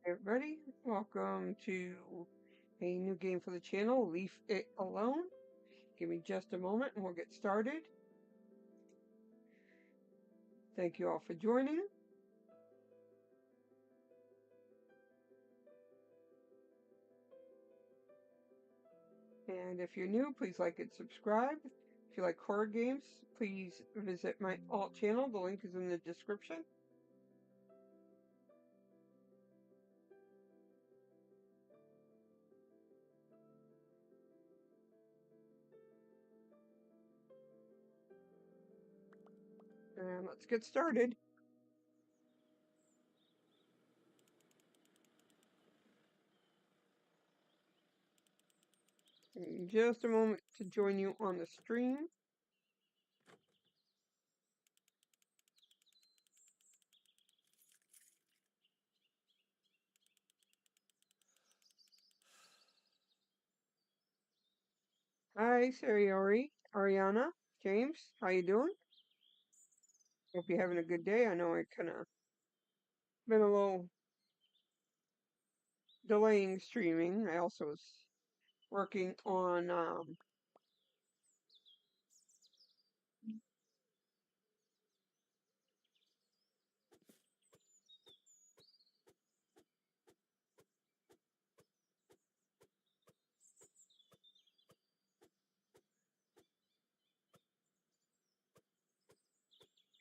Hey everybody, welcome to a new game for the channel, Leave It Alone. Give me just a moment and we'll get started. Thank you all for joining. And if you're new, please like and subscribe. If you like horror games, please visit my alt channel. The link is in the description. And let's get started. In just a moment to join you on the stream. Hi, Sariori, Ariana, James, how you doing? Hope you're having a good day. I know I kind of been a little delaying streaming. I also was working on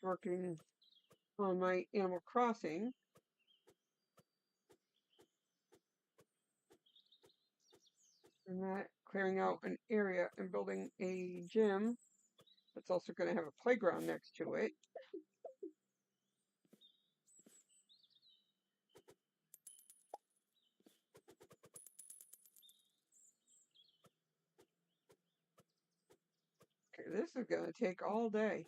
working on my Animal Crossing, and that clearing out an area and building a gym that's also going to have a playground next to it. Okay, this is going to take all day.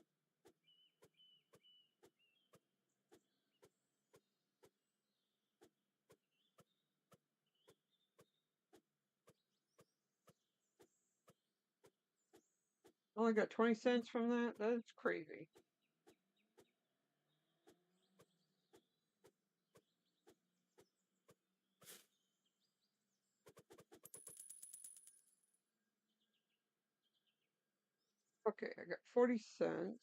Only got 20 cents from that? That's crazy. Okay, I got 40 cents.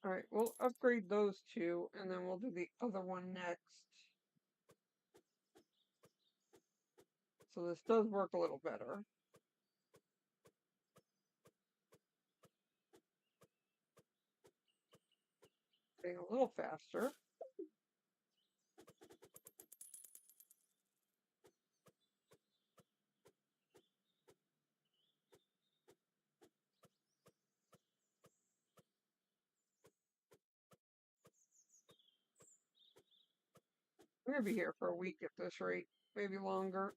All right, we'll upgrade those two, and then we'll do the other one next. So this does work a little better. Getting a little faster. I'm going to be here for a week at this rate, maybe longer.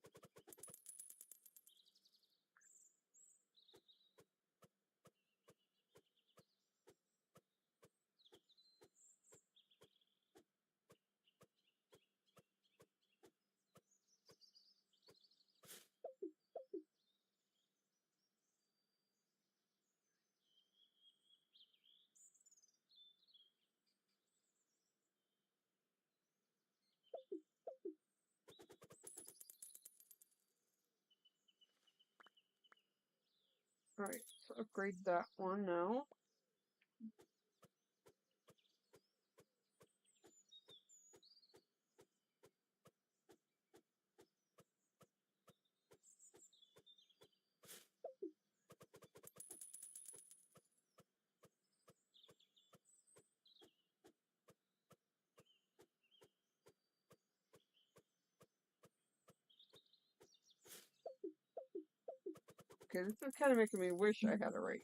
All right, so upgrade that one now. Okay, this is kind of making me wish I had a rake.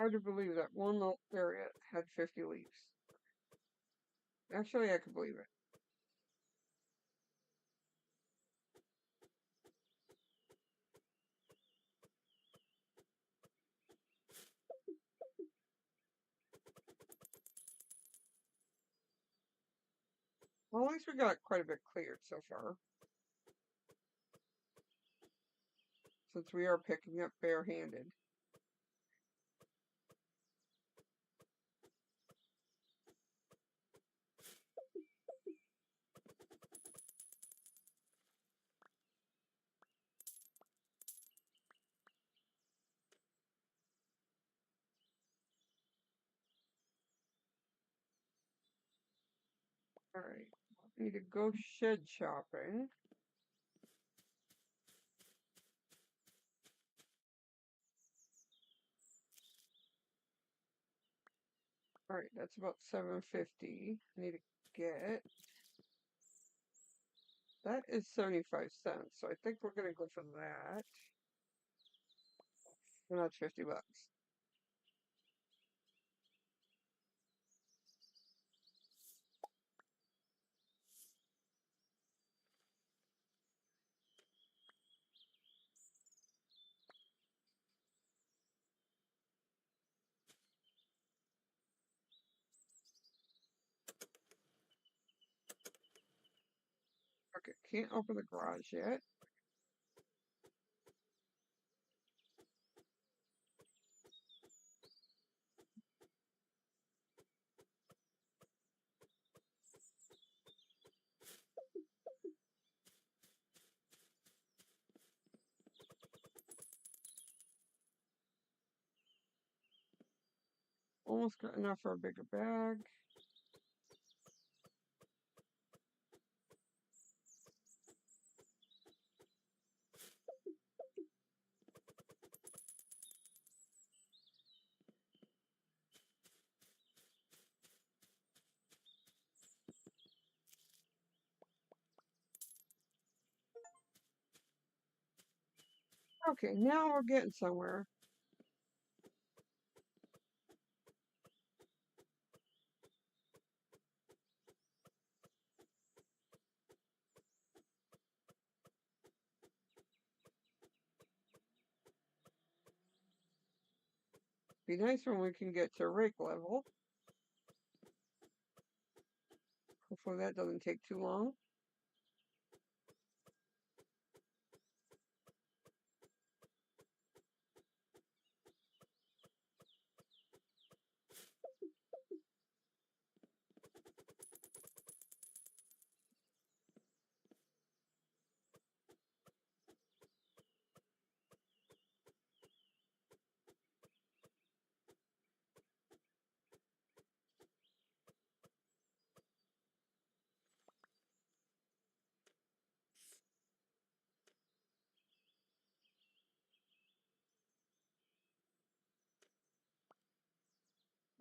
Hard to believe that one little area had 50 leaves. Actually, I could believe it. Well, at least we got quite a bit cleared so far. Since we are picking up barehanded. Alright. Need to go shed shopping. Alright, that's about $7.50. Need to get. That is 75 cents, so I think we're gonna go for that. And that's $50. Okay, can't open the garage yet. Almost got enough for a bigger bag. Okay, now we're getting somewhere. Be nice when we can get to rake level. Hopefully that doesn't take too long.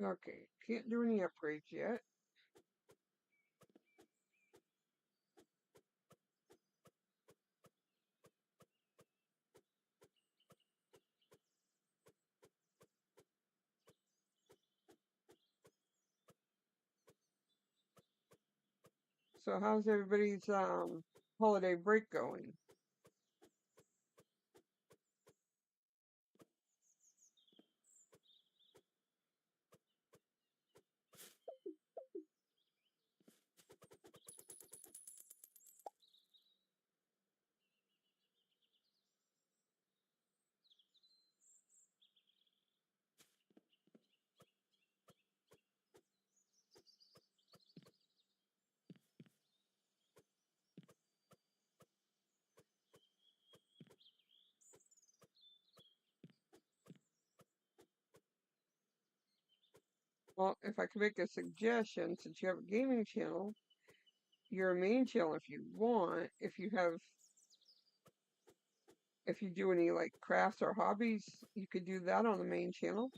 Okay, can't do any upgrades yet. So how's everybody's holiday break going? Well, if I could make a suggestion, since you have a gaming channel, your main channel, if you want, if you do any like crafts or hobbies, you could do that on the main channel.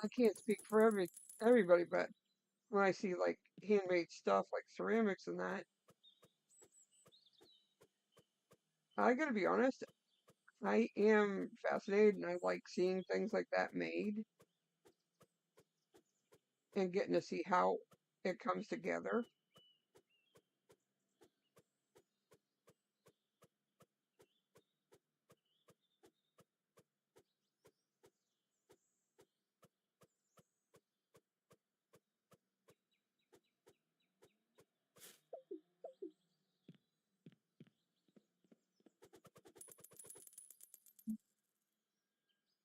I can't speak for everybody, but when I see like handmade stuff like ceramics and that, I gotta be honest, I am fascinated and I like seeing things like that made and getting to see how it comes together.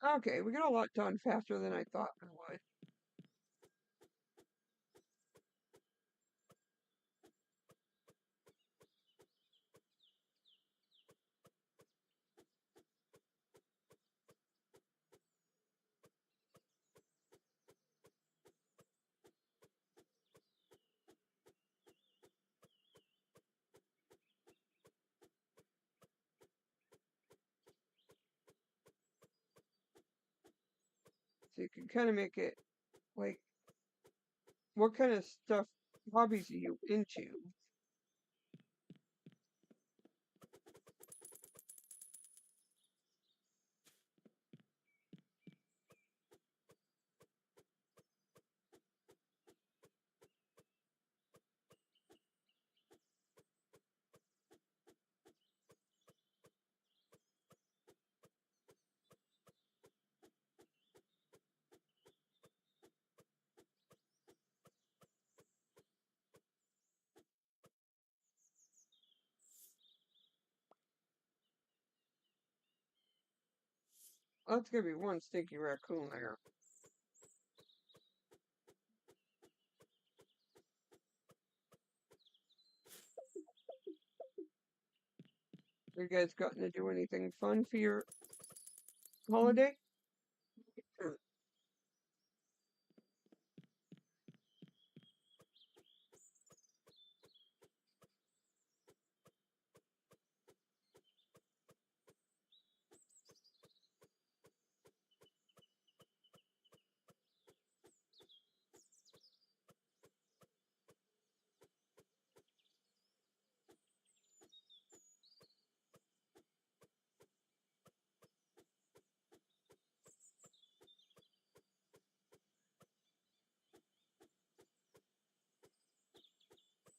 Okay, we got a lot done faster than I thought we would. So you can kind of make it like, what kind of stuff, hobbies are you into? Oh, that's gonna be one stinky raccoon there. You guys gotten to do anything fun for your holiday?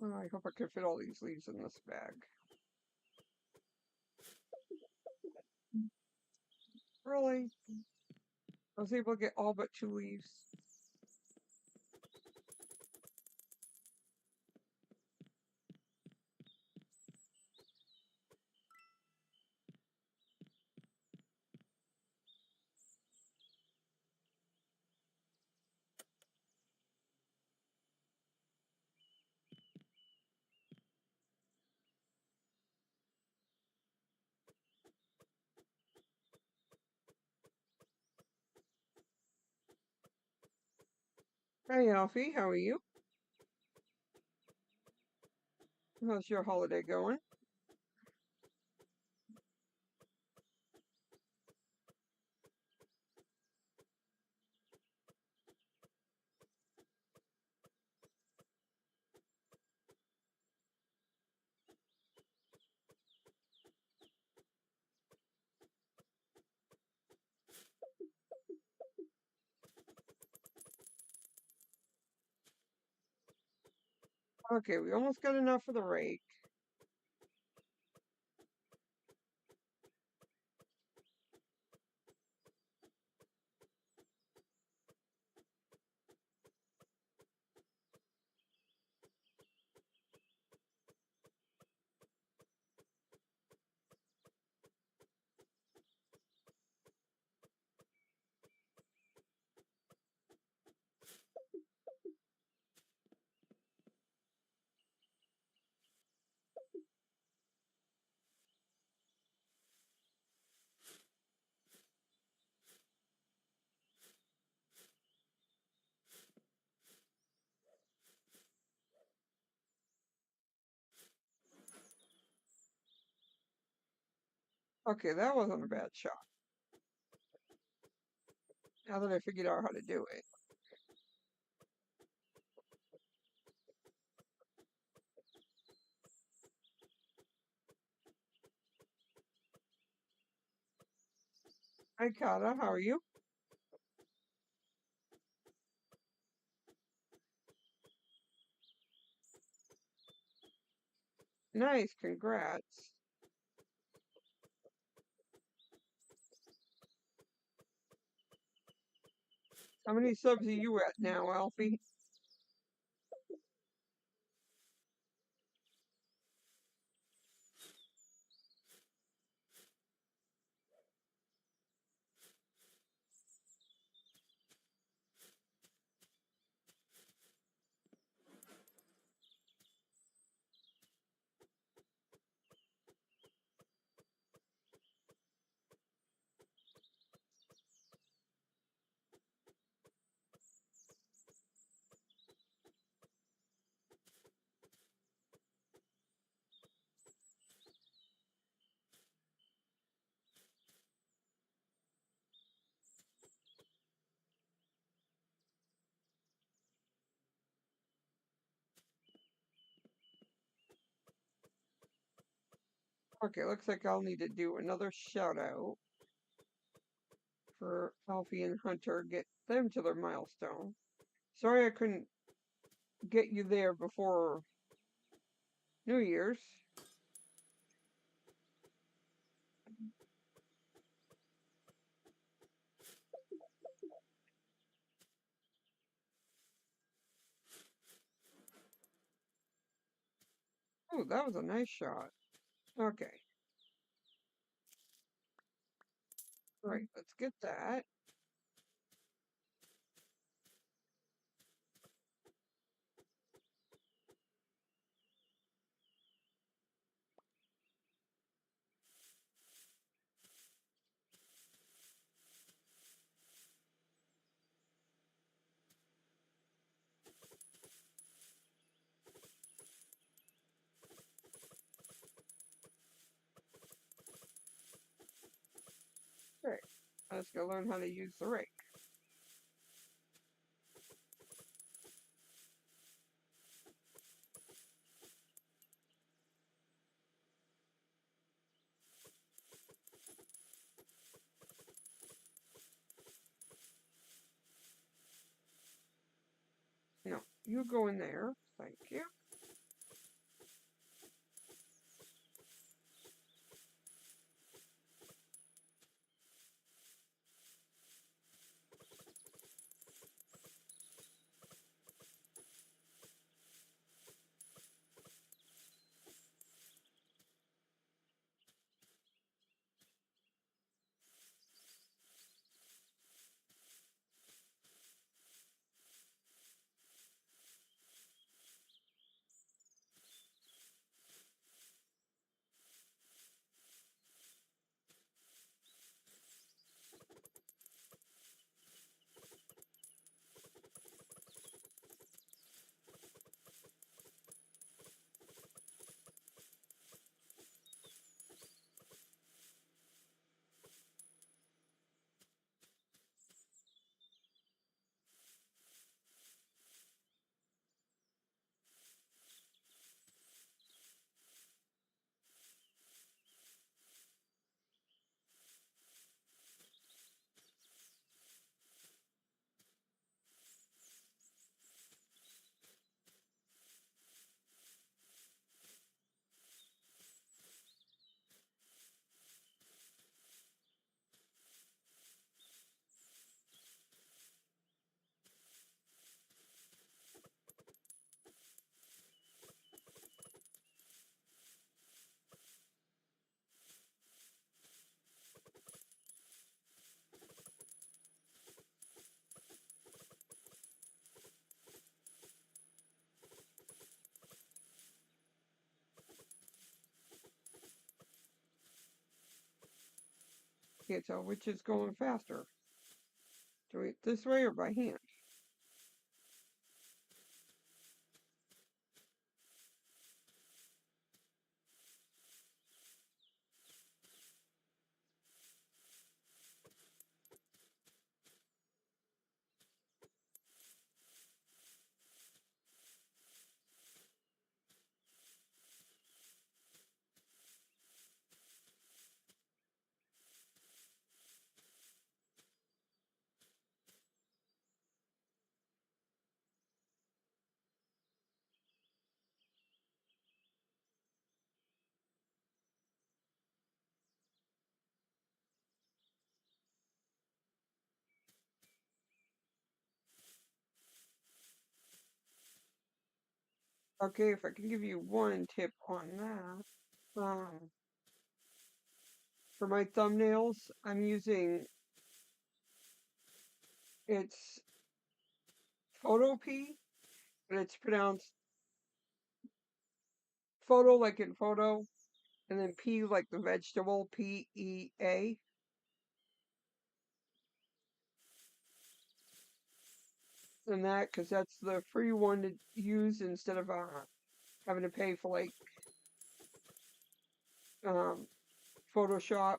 Oh, I hope I can fit all these leaves in this bag. Really? I was able to get all but 2 leaves. Hey, Alfie, how are you? How's your holiday going? Okay, we almost got enough for the rake. Okay, that wasn't a bad shot. Now that I figured out how to do it. Hi, Kata. How are you? Nice. Congrats. How many subs are you at now, Alfie? Okay, looks like I'll need to do another shout out for Alfie and Hunter. Get them to their milestone. Sorry I couldn't get you there before New Year's. Oh, that was a nice shot. Okay, right, let's get that. Okay, let's go learn how to use the rake. No, you go in there. Thank you. Can't tell which is going faster. Do it this way or by hand? Okay, if I can give you one tip on that, for my thumbnails, I'm using it's Photo P, but it's pronounced photo like in photo, and then P like the vegetable, PEA. And that, because that's the free one to use instead of having to pay for like um, Photoshop.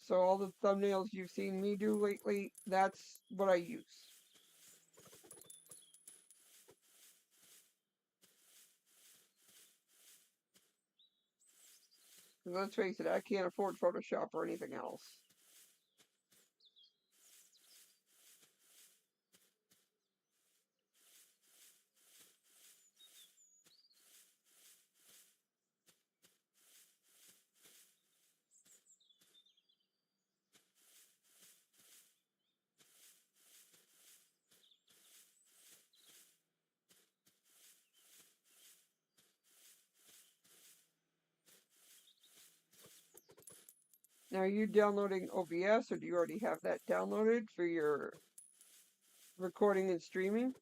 So all the thumbnails you've seen me do lately, that's what I use. 'Cause let's face it, I can't afford Photoshop or anything else. Now, are you downloading OBS or do you already have that downloaded for your recording and streaming?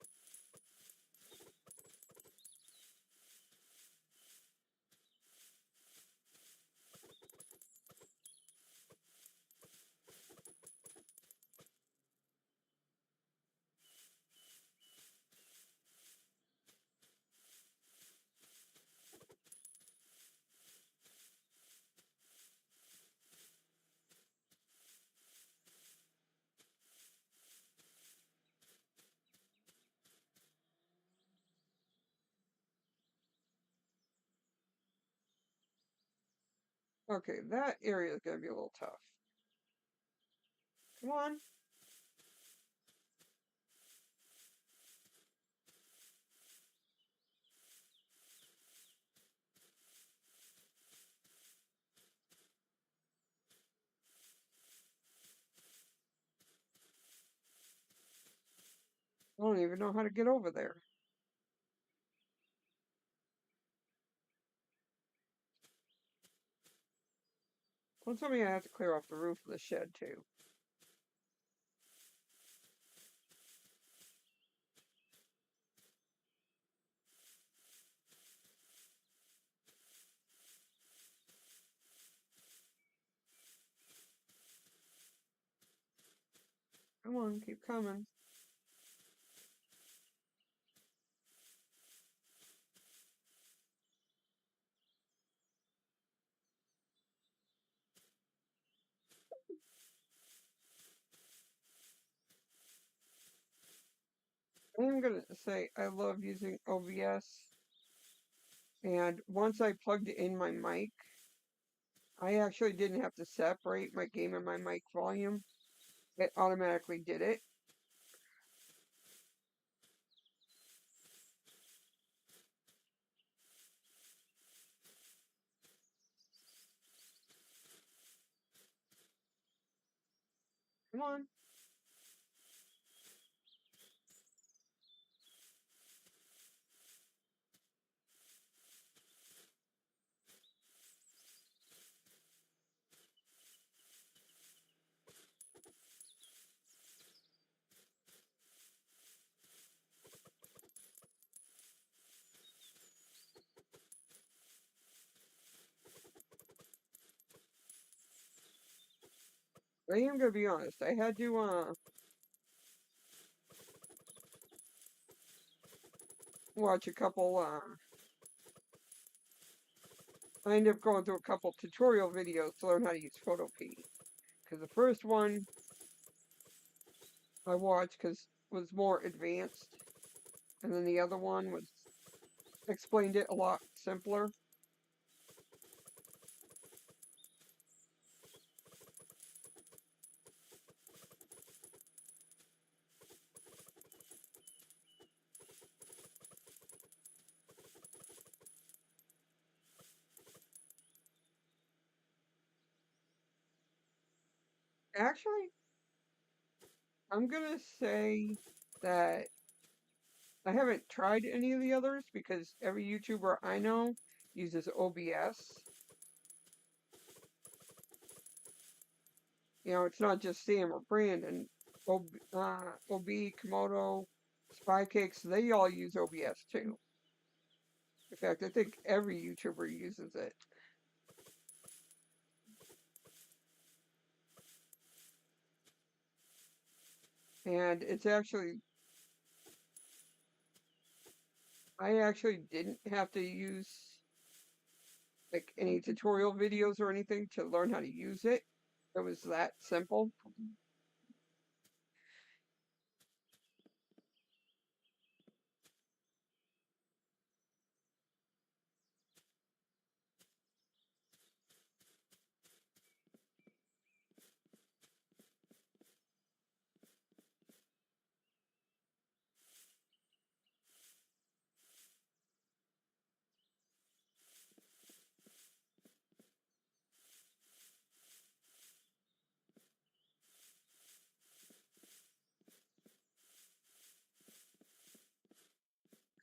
Okay, that area is going to be a little tough. Come on. I don't even know how to get over there. Don't tell me I have to clear off the roof of the shed too. Come on, keep coming. I'm going to say I love using OBS. And once I plugged in my mic, I actually didn't have to separate my game and my mic volume. It automatically did it. Come on. I am going to be honest. I had to watch a couple. I ended up going through a couple tutorial videos to learn how to use Photopea. Because the first one I watched because was more advanced, and then the other one was explained it a lot simpler. Actually, I'm gonna say that I haven't tried any of the others because every YouTuber I know uses OBS. You know, it's not just Sam or Brandon. OB, Komodo, Spy Cakes, they all use OBS too. In fact, I think every YouTuber uses it. And it's actually, I actually didn't have to use like any tutorial videos or anything to learn how to use it. It was that simple.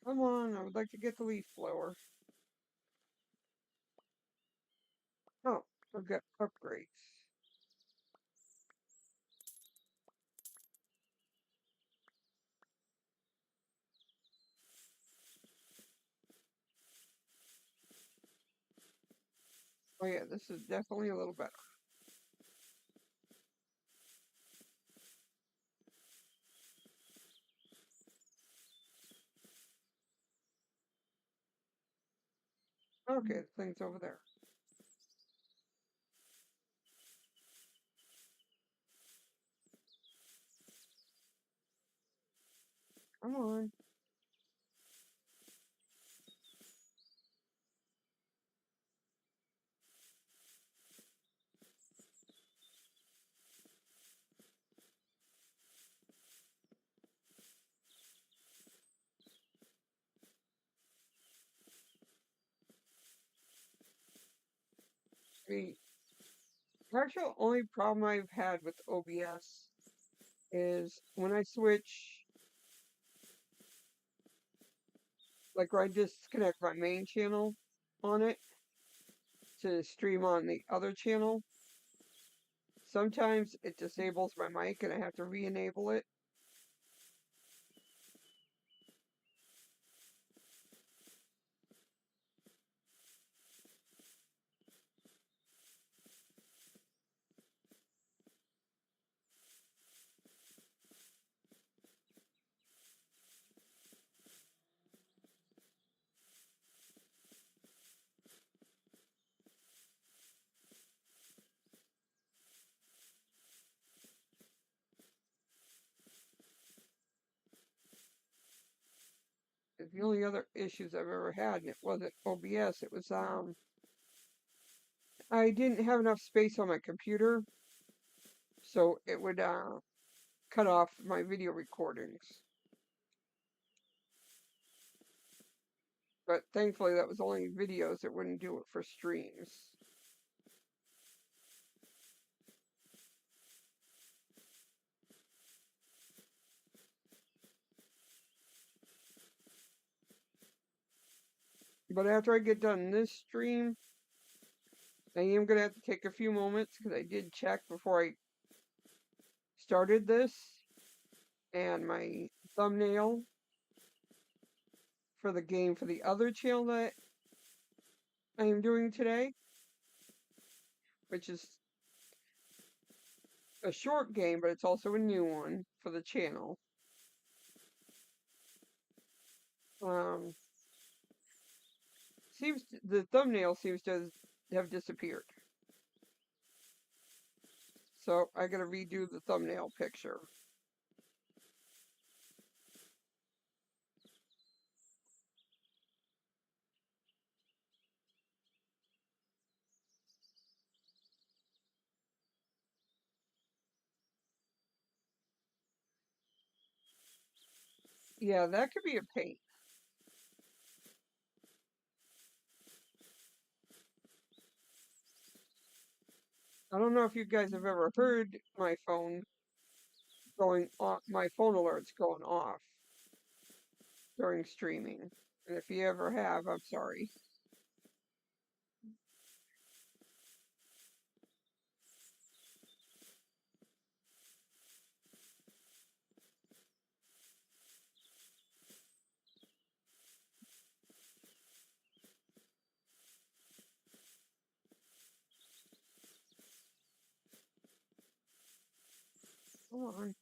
Come on, I would like to get the leaf blower. Oh, I've got upgrades. Oh yeah, this is definitely a little better. Okay, the thing's over there. Come on. The actual only problem I've had with OBS is when I switch, like where I disconnect my main channel on it to stream on the other channel, sometimes it disables my mic and I have to re-enable it. The only other issues I've ever had, and it wasn't OBS, it was I didn't have enough space on my computer, so it would cut off my video recordings. But thankfully that was only videos, it wouldn't do it for streams. But after I get done this stream, I am going to have to take a few moments because I did check before I started this, and my thumbnail for the game for the other channel that I am doing today, which is a short game, but it's also a new one for the channel. Um, the thumbnail seems to have disappeared. So I gotta redo the thumbnail picture. Yeah, that could be a pain. I don't know if you guys have ever heard my phone, going off, my phone alerts going off during streaming. And if you ever have, I'm sorry. Hold on.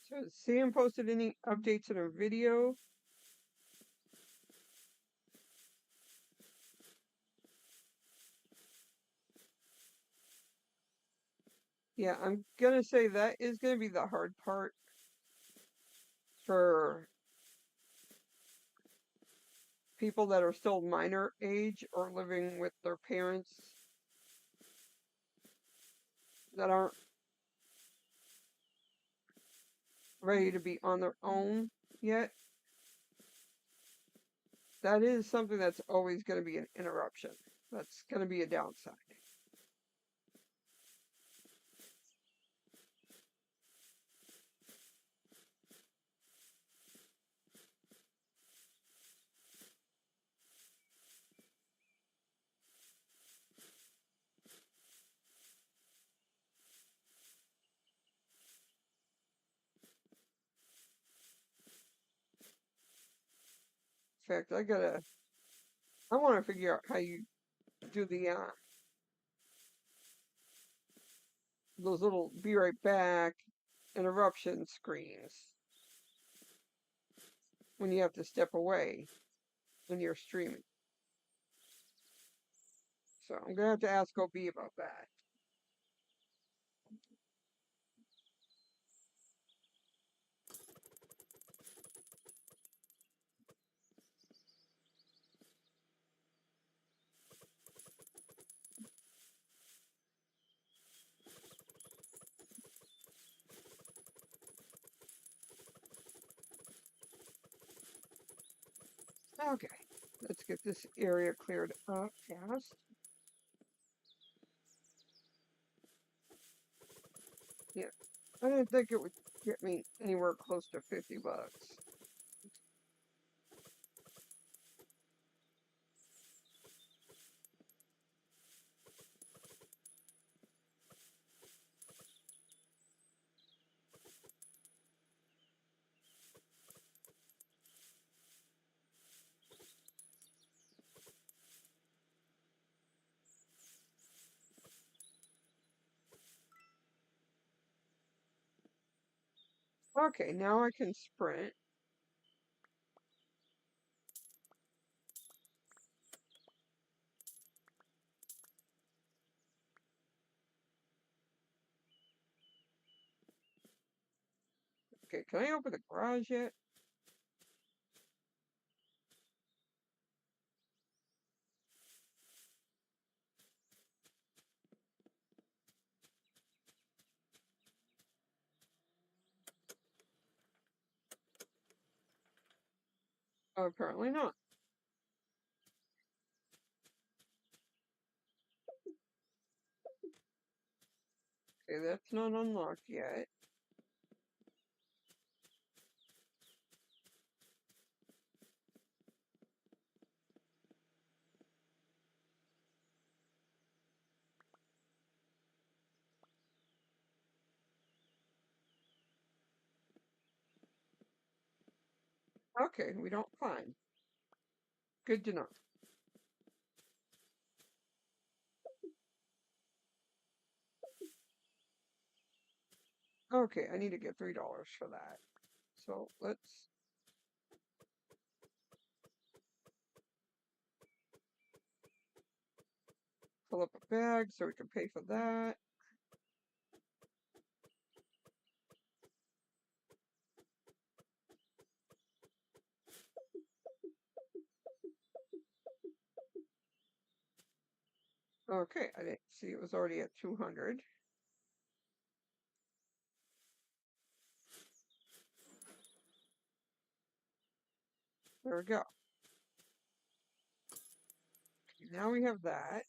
So Sam posted any updates in her video. Yeah, I'm gonna say that is gonna be the hard part for people that are still minor age or living with their parents that aren't ready to be on their own yet. That is something that's always going to be an interruption. That's going to be a downside. In fact, I want to figure out how you do those little be right back interruption screens when you have to step away when you're streaming. So I'm going to have to ask OB about that. Okay, let's get this area cleared up fast. Yeah, I didn't think it would get me anywhere close to 50 bucks. Okay, now I can sprint. Okay, can I open the garage yet? Oh, apparently not. Okay, that's not unlocked yet. Okay, we don't find. Good to know. Okay, I need to get $3 for that. So let's fill up a bag so we can pay for that. Okay, I didn't see it was already at 200. There we go. Okay, now we have that.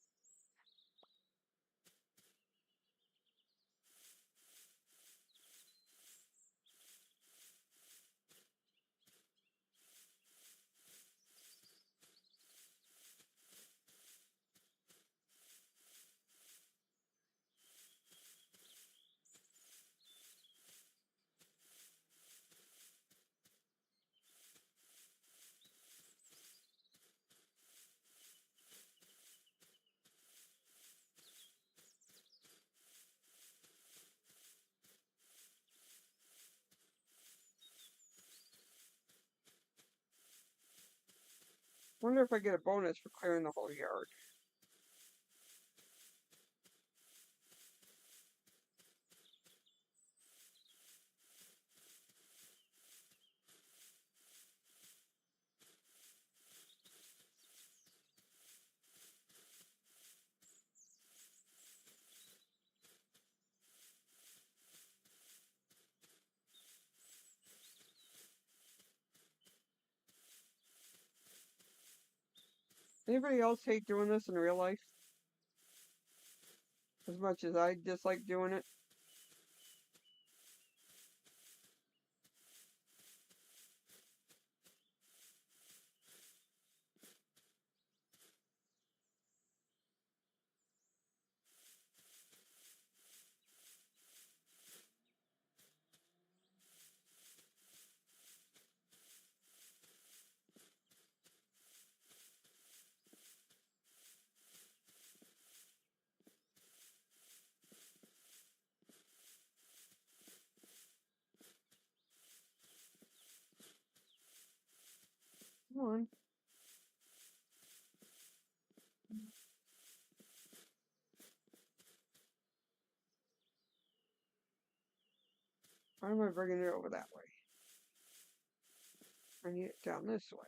Wonder if I get a bonus for clearing the whole yard. Anybody else hate doing this in real life as much as I dislike doing it? Come on. Why am I bringing it over that way? I need it down this way.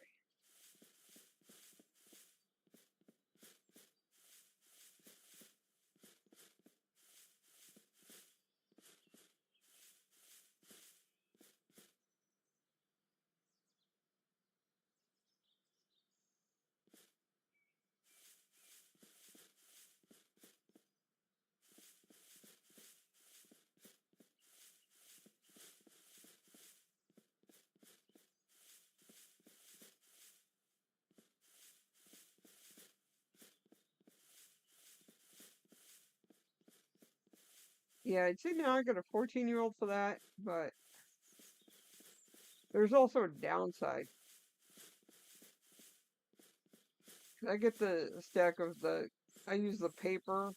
Yeah, I'd say now I got a 14-year-old for that, but there's also a downside. I get the stack of I use the paper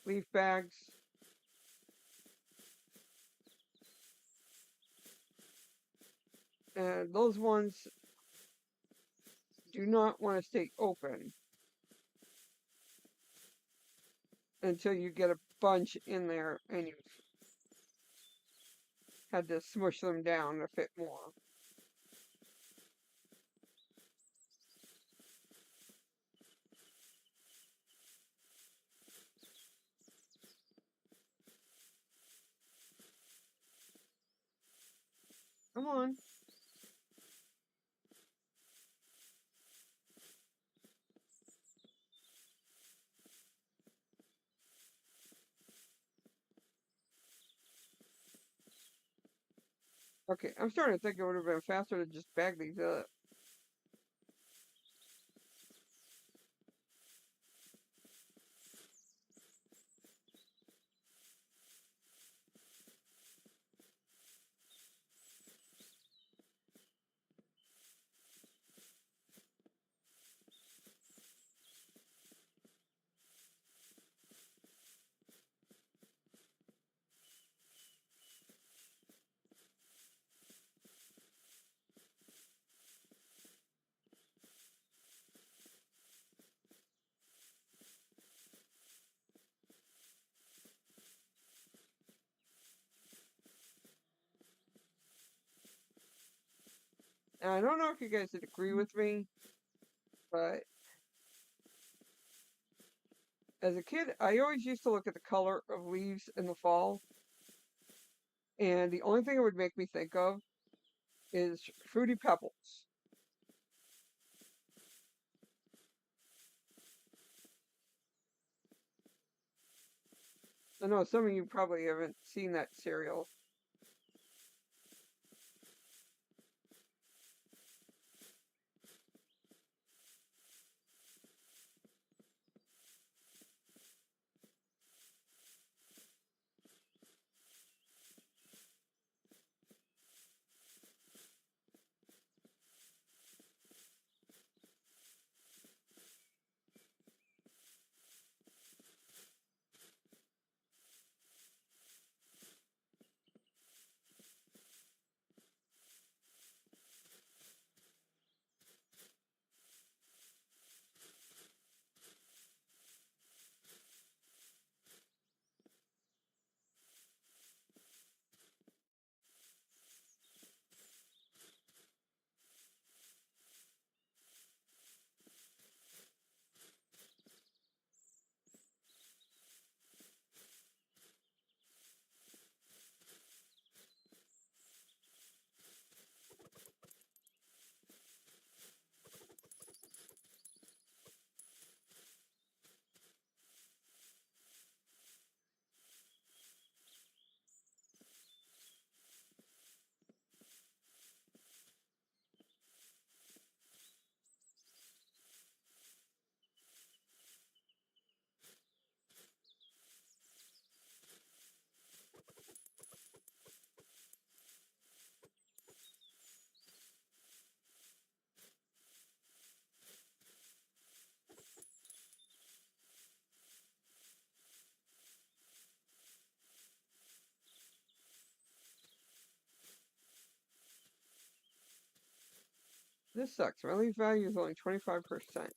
leaf bags. And those ones do not want to stay open until you get a bunch in there and you've had to smush them down to fit more. Come on. Okay, I'm starting to think it would have been faster to just bag these up. And I don't know if you guys would agree with me, but as a kid, I always used to look at the color of leaves in the fall, and the only thing it would make me think of is Fruity Pebbles. I know some of you probably haven't seen that cereal. This sucks. My leaf value is only 25%.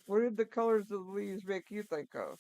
What did the colors of the leaves make you think of?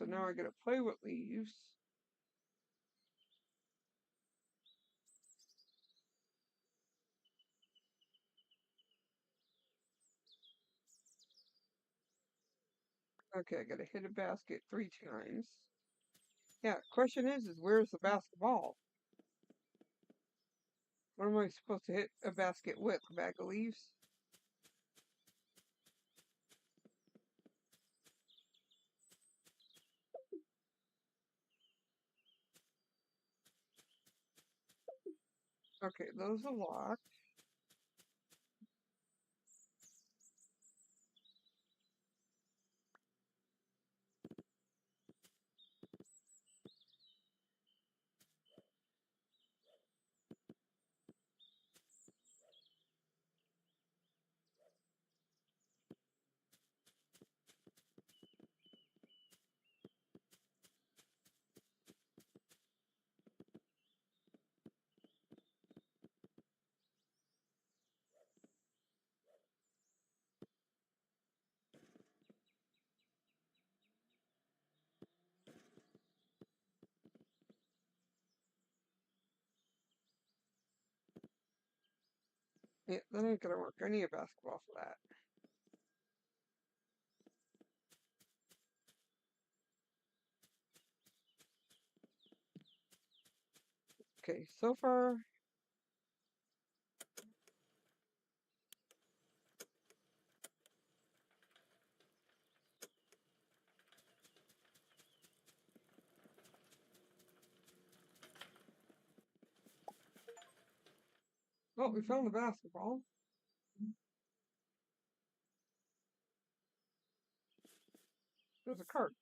So now I gotta play with leaves. Okay, I gotta hit a basket 3 times. Yeah, question is where's the basketball? What am I supposed to hit a basket with? A bag of leaves? Okay, those are locked. Yeah, that ain't gonna work. I need a basketball for that. Okay, so far. Oh, we found the basketball. There's a cart.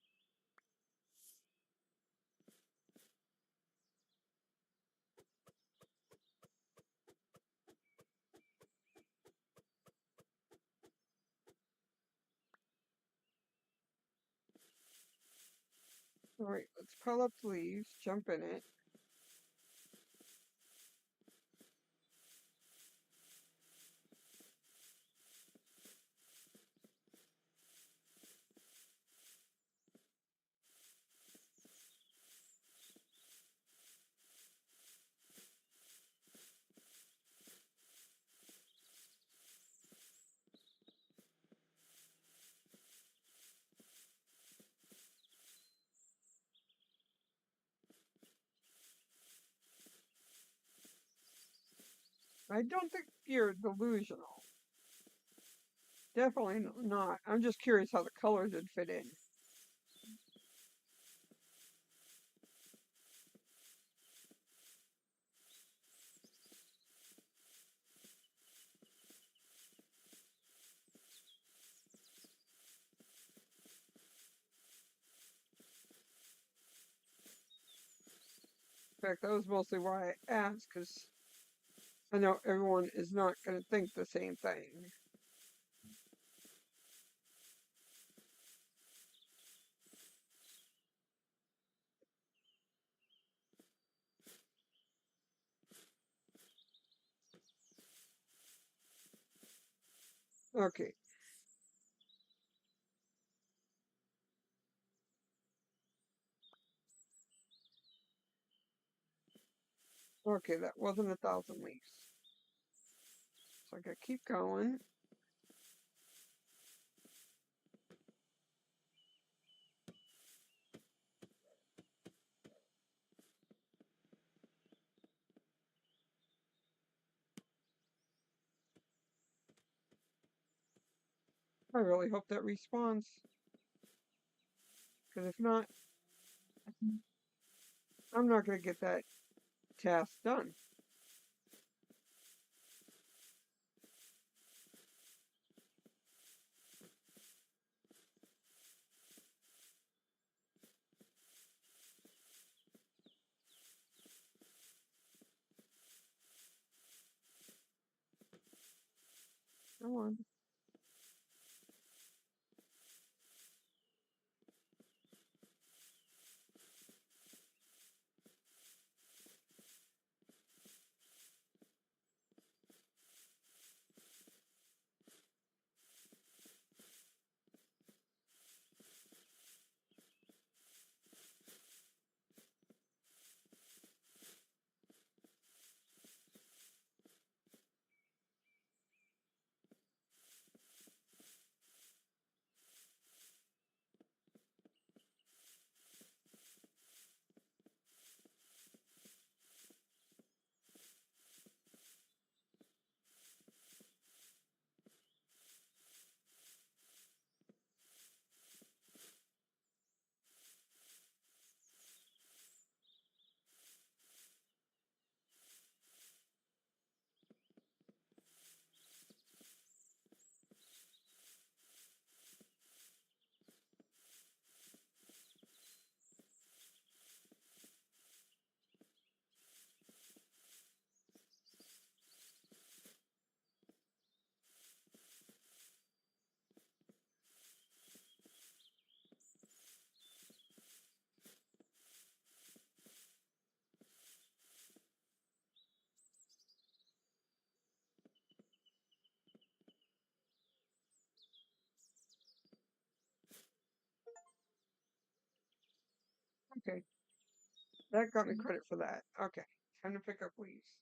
Alright, let's pile up the leaves, jump in it. I don't think you're delusional. Definitely not. I'm just curious how the colors would fit in. In fact, that was mostly why I asked, because I know everyone is not going to think the same thing. Okay, okay, that wasn't 1,000 leaves. So I gotta keep going. I really hope that respawns, because if not, I'm not going to get that task done. Come on. Okay, that got me credit for that. Okay, time to pick up leaves.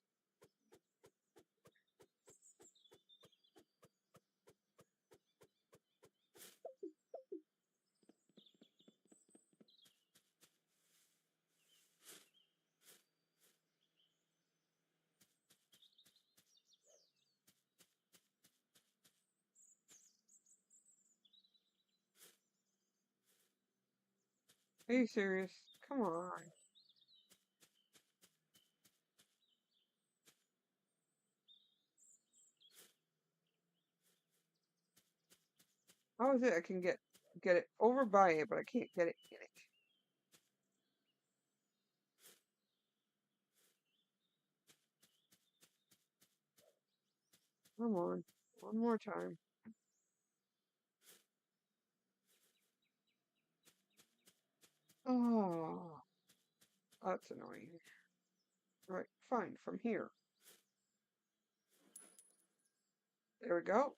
Are you serious? Come on. How is it I can get it over by it, but I can't get it in it? Come on, one more time. Oh, that's annoying. Right, fine, from here. There we go.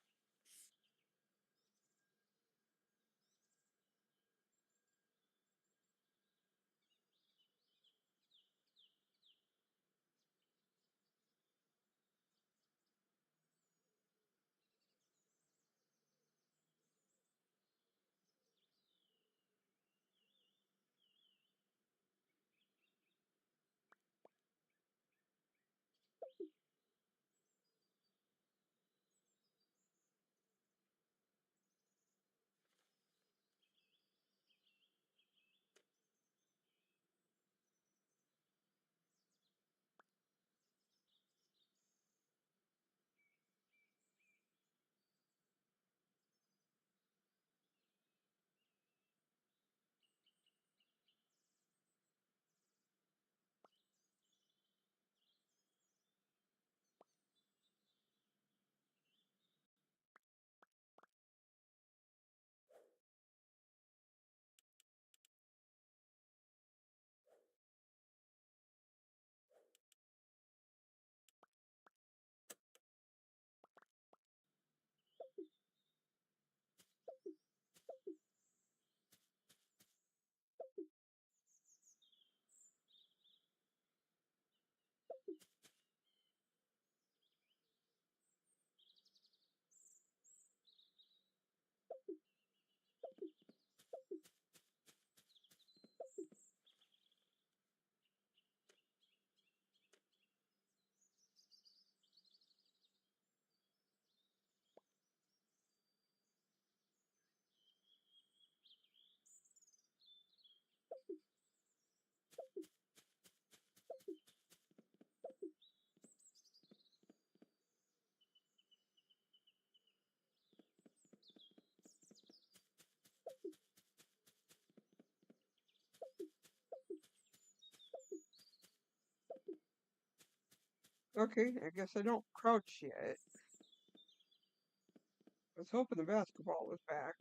Okay, I guess I don't crouch yet. I was hoping the basketball was back.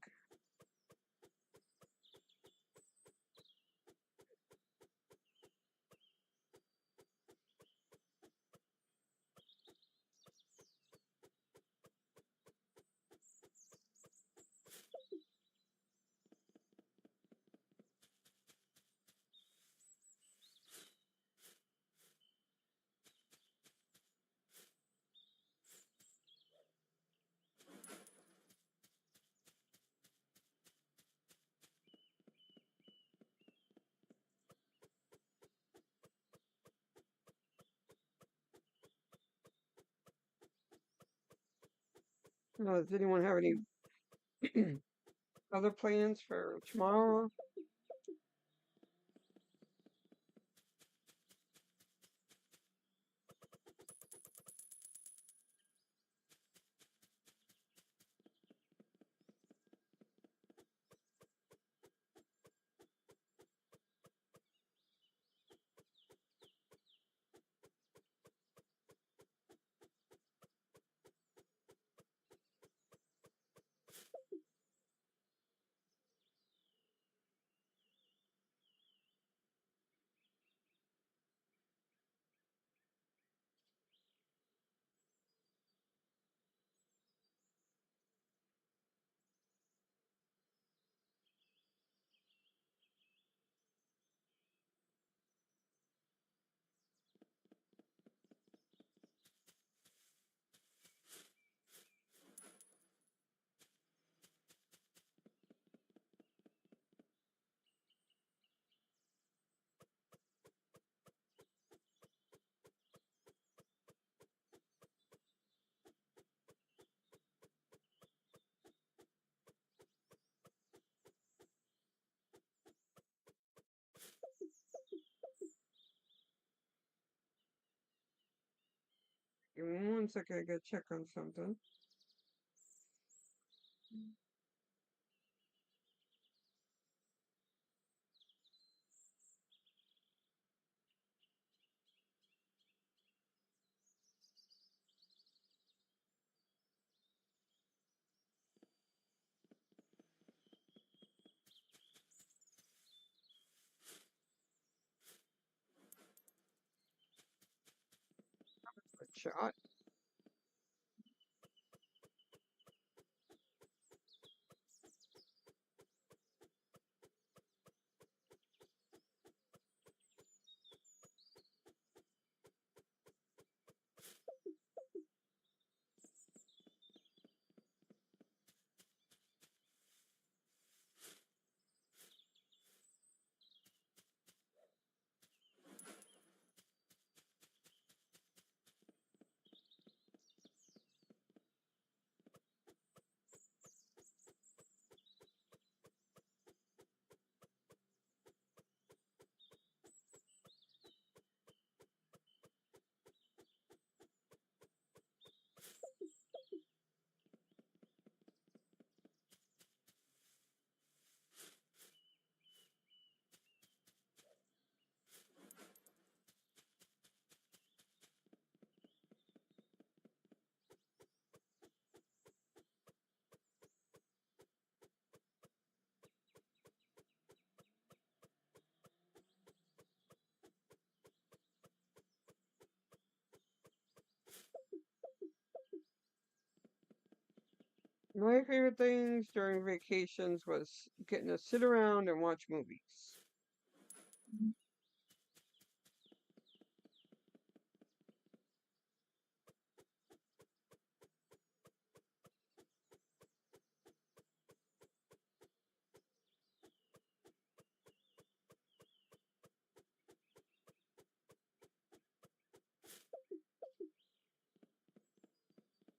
Does anyone have any other plans for tomorrow? Give me 1 second, I gotta check on something. A shot. My favorite things during vacations was getting to sit around and watch movies.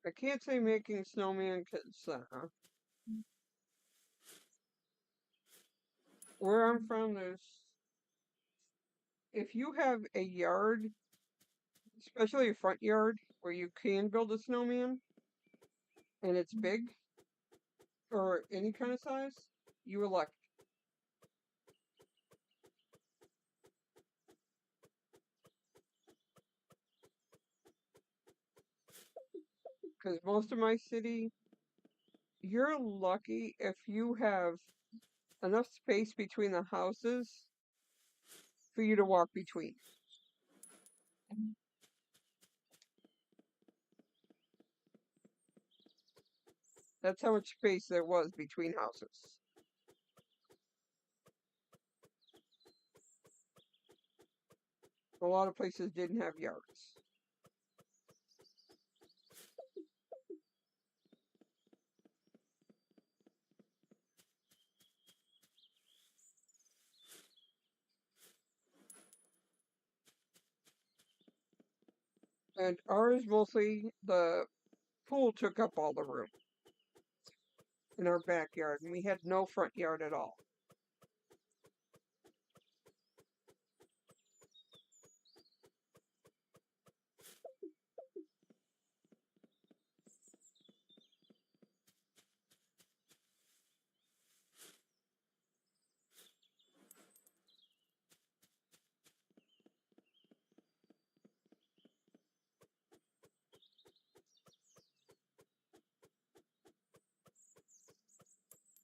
I can't say making snowman because where I'm from, if you have a yard, especially a front yard where you can build a snowman and it's big or any kind of size, you elect. Because most of my city, you're lucky if you have enough space between the houses for you to walk between. That's how much space there was between houses. A lot of places didn't have yards. And ours mostly, the pool took up all the room in our backyard, and we had no front yard at all.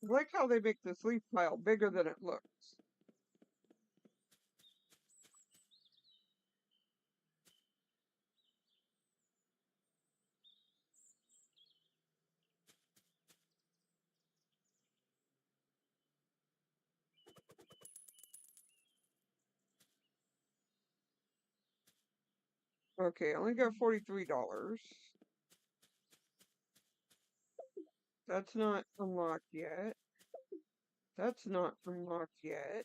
I like how they make this leaf pile bigger than it looks. Okay, I only got $43. That's not unlocked yet. That's not unlocked yet.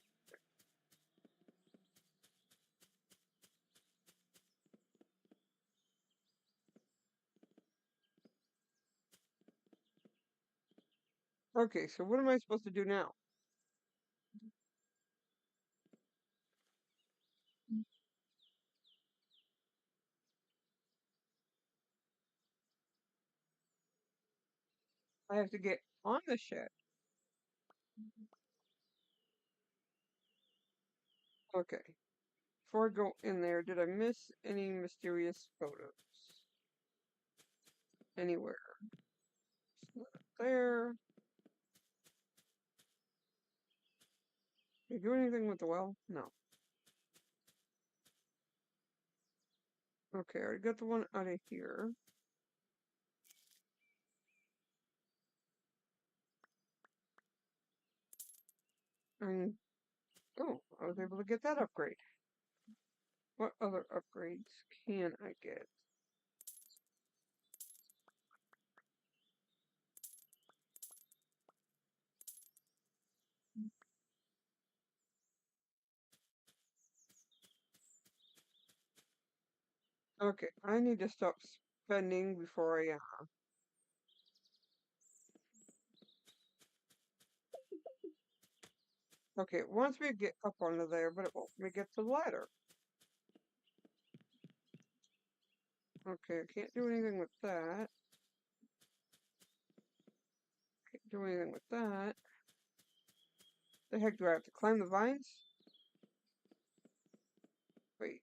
Okay, so what am I supposed to do now? I have to get on the shed. Okay. Before I go in there, did I miss any mysterious photos? Anywhere? It's not there. Did you do anything with the well? No. Okay, I got the one out of here. And oh, I was able to get that upgrade. What other upgrades can I get? Okay, I need to stop spending before I okay, it wants me to get up onto there, but it won't let me get to the ladder. Okay, I can't do anything with that. Can't do anything with that. The heck do I have to climb the vines? Wait.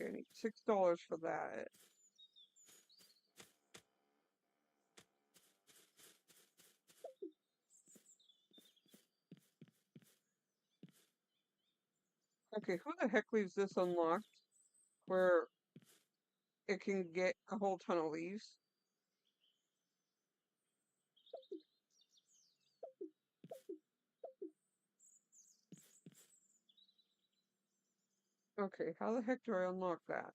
Okay, I need $6 for that. Okay, who the heck leaves this unlocked where it can get a whole ton of leaves? Okay, how the heck do I unlock that?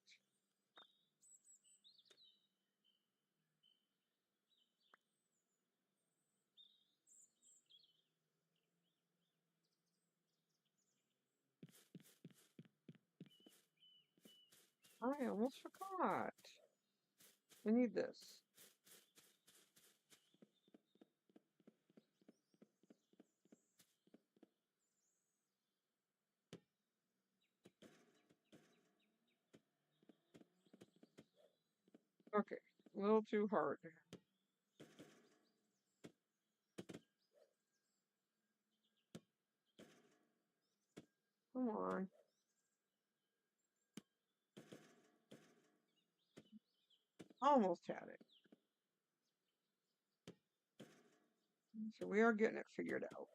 I almost forgot. I need this. Okay, a little too hard. Come on. Almost had it. So we are getting it figured out.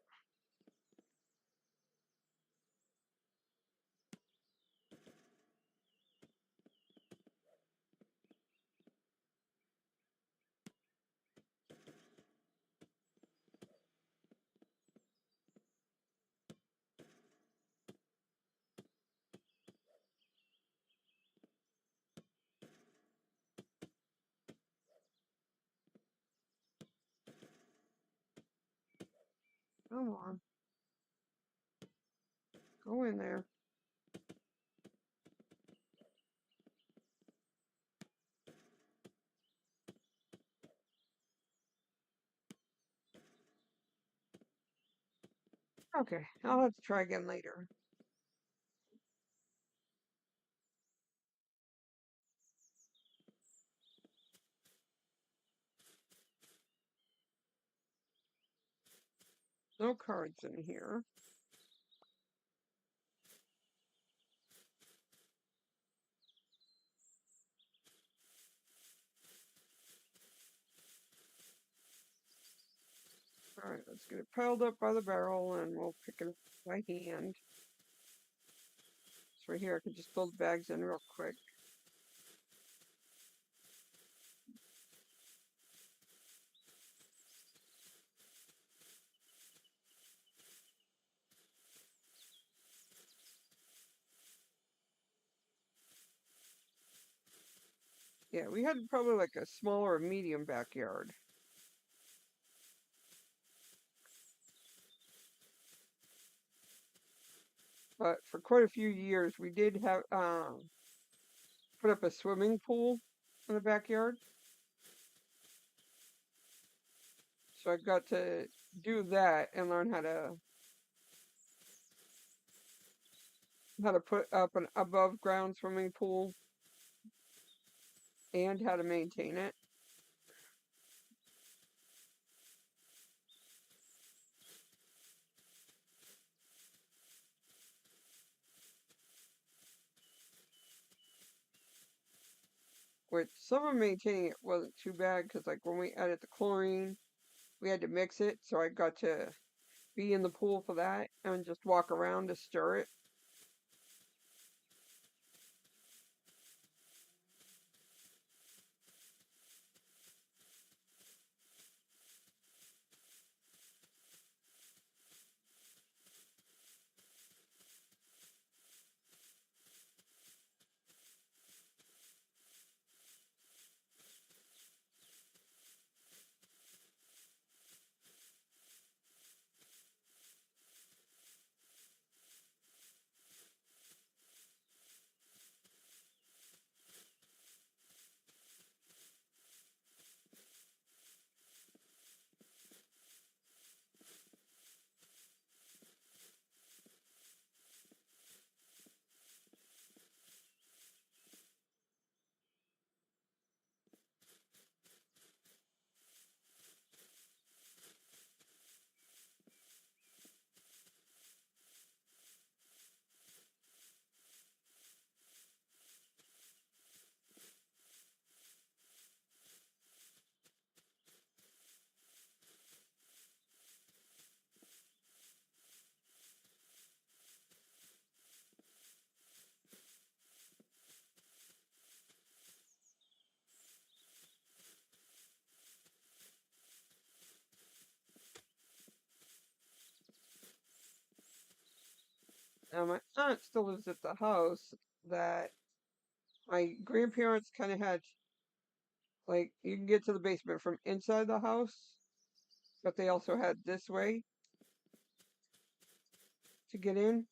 Come on. Go in there. Okay, I'll have to try again later. No cards in here. Alright, let's get it piled up by the barrel and we'll pick it up by hand. It's right here. I could just fill the bags in real quick. Yeah, we had probably like a small or medium backyard. But for quite a few years, we did have put up a swimming pool in the backyard. So I got to do that and learn how to how to put up an above ground swimming pool and how to maintain it. Which some of maintaining it wasn't too bad because, like, when we added the chlorine, we had to mix it, so I got to be in the pool for that and just walk around to stir it. Now, my aunt still lives at the house that my grandparents kind of had, like, you can get to the basement from inside the house, but they also had this way to get in.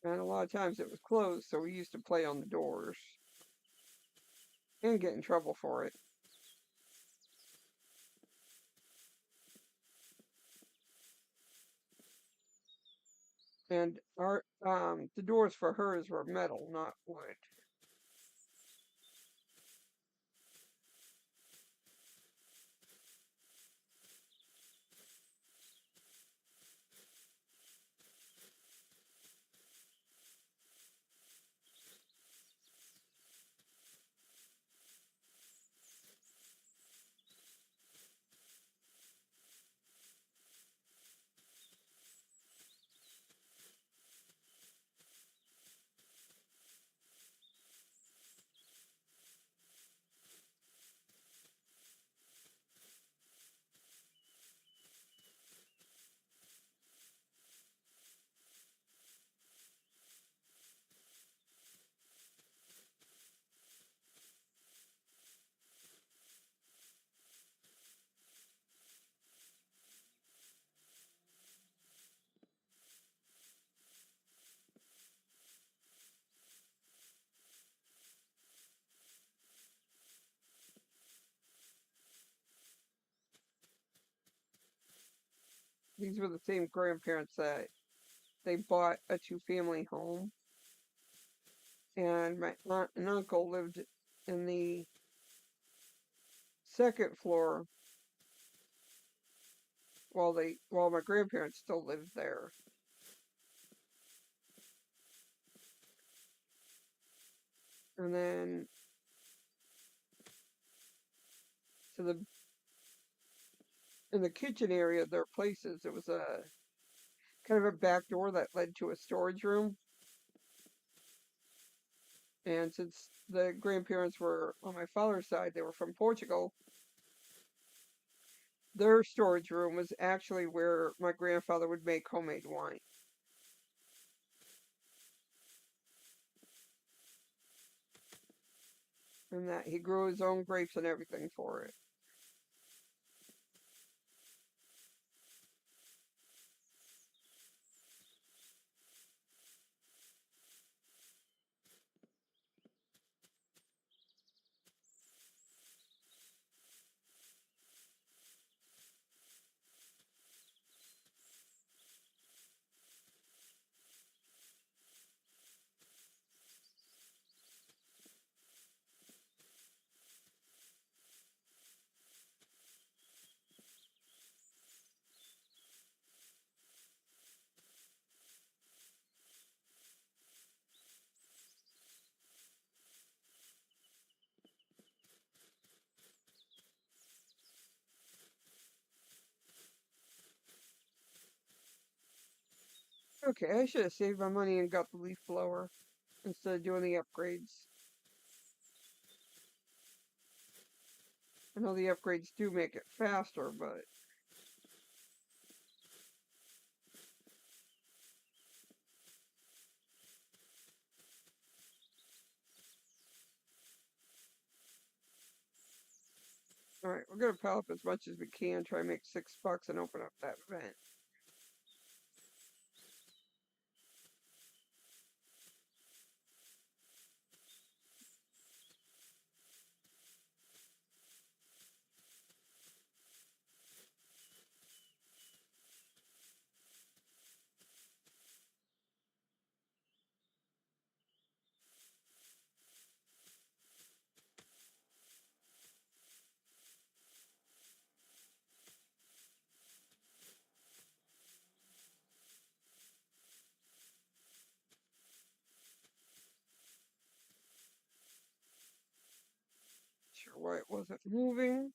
And a lot of times it was closed, so we used to play on the doors and get in trouble for it. And our the doors for hers were metal, not wood. These were the same grandparents that they bought a two-family home, and my aunt and uncle lived in the second floor while my grandparents still lived there. And then to the in the kitchen area of their places, it was a kind of a back door that led to a storage room. And since the grandparents were on my father's side, they were from Portugal, their storage room was actually where my grandfather would make homemade wine. And that he grew his own grapes and everything for it. Okay, I should have saved my money and got the leaf blower instead of doing the upgrades. I know the upgrades do make it faster, but alright, we're gonna pile up as much as we can, try and make $6 and open up that vent. Sure why it wasn't moving.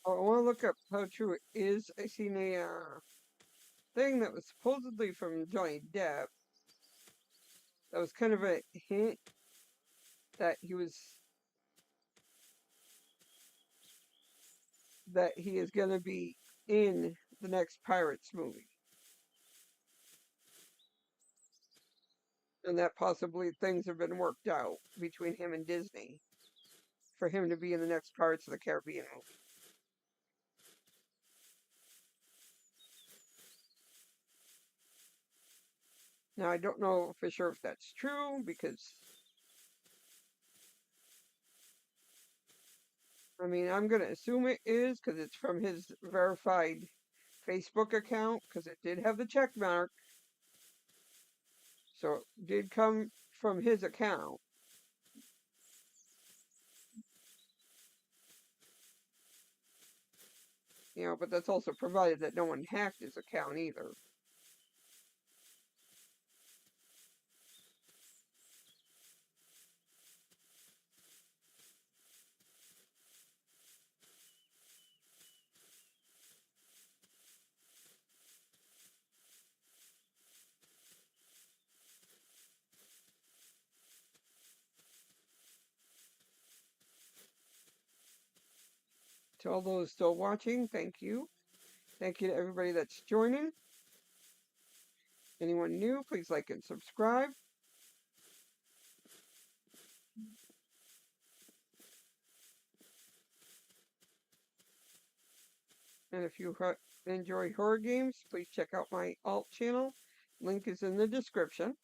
Oh, I want to look up how true it is. I seen a thing that was supposedly from Johnny Depp. That was kind of a hint that he is going to be in the next Pirates movie, and that possibly things have been worked out between him and Disney for him to be in the next Pirates of the Caribbean movie. Now I don't know for sure if that's true because I mean I'm gonna assume it is because it's from his verified Facebook account because it did have the check mark, so it did come from his account. But that's also provided that no one hacked his account either. To all those still watching, thank you. Thank you to everybody that's joining. Anyone new, please like and subscribe. And if you enjoy horror games, please check out my alt channel. Link is in the description.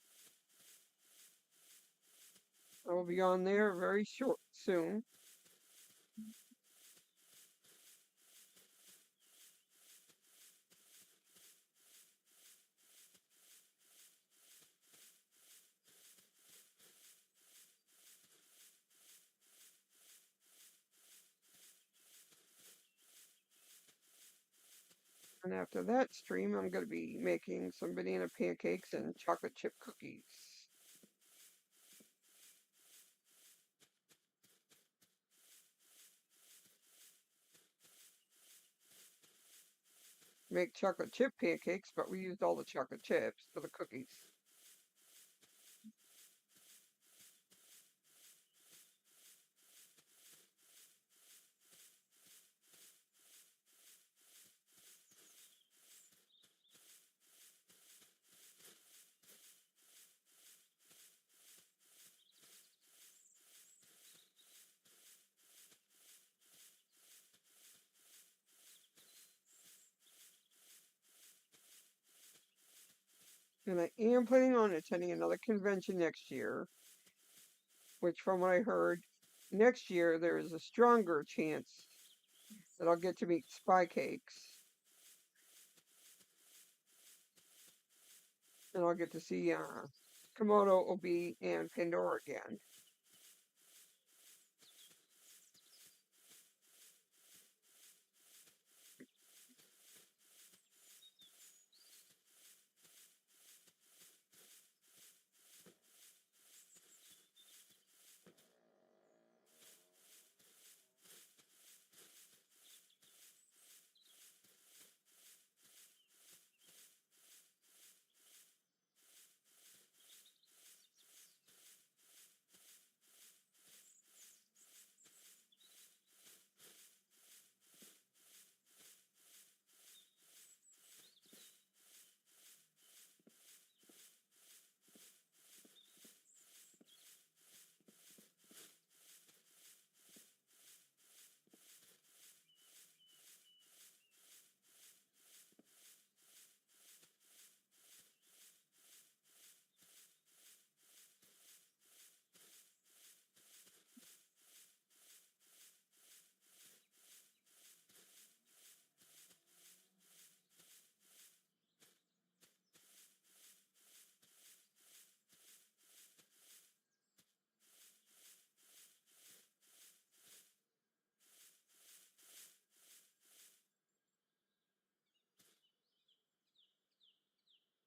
I will be on there very soon. And after that stream, I'm going to be making some banana pancakes and chocolate chip cookies. make chocolate chip pancakes, but we used all the chocolate chips for the cookies. And I am planning on attending another convention next year, which from what I heard, next year there is a stronger chance that I'll get to meet Spy Cakes. And I'll get to see Komodo, Obi, and Pandora again.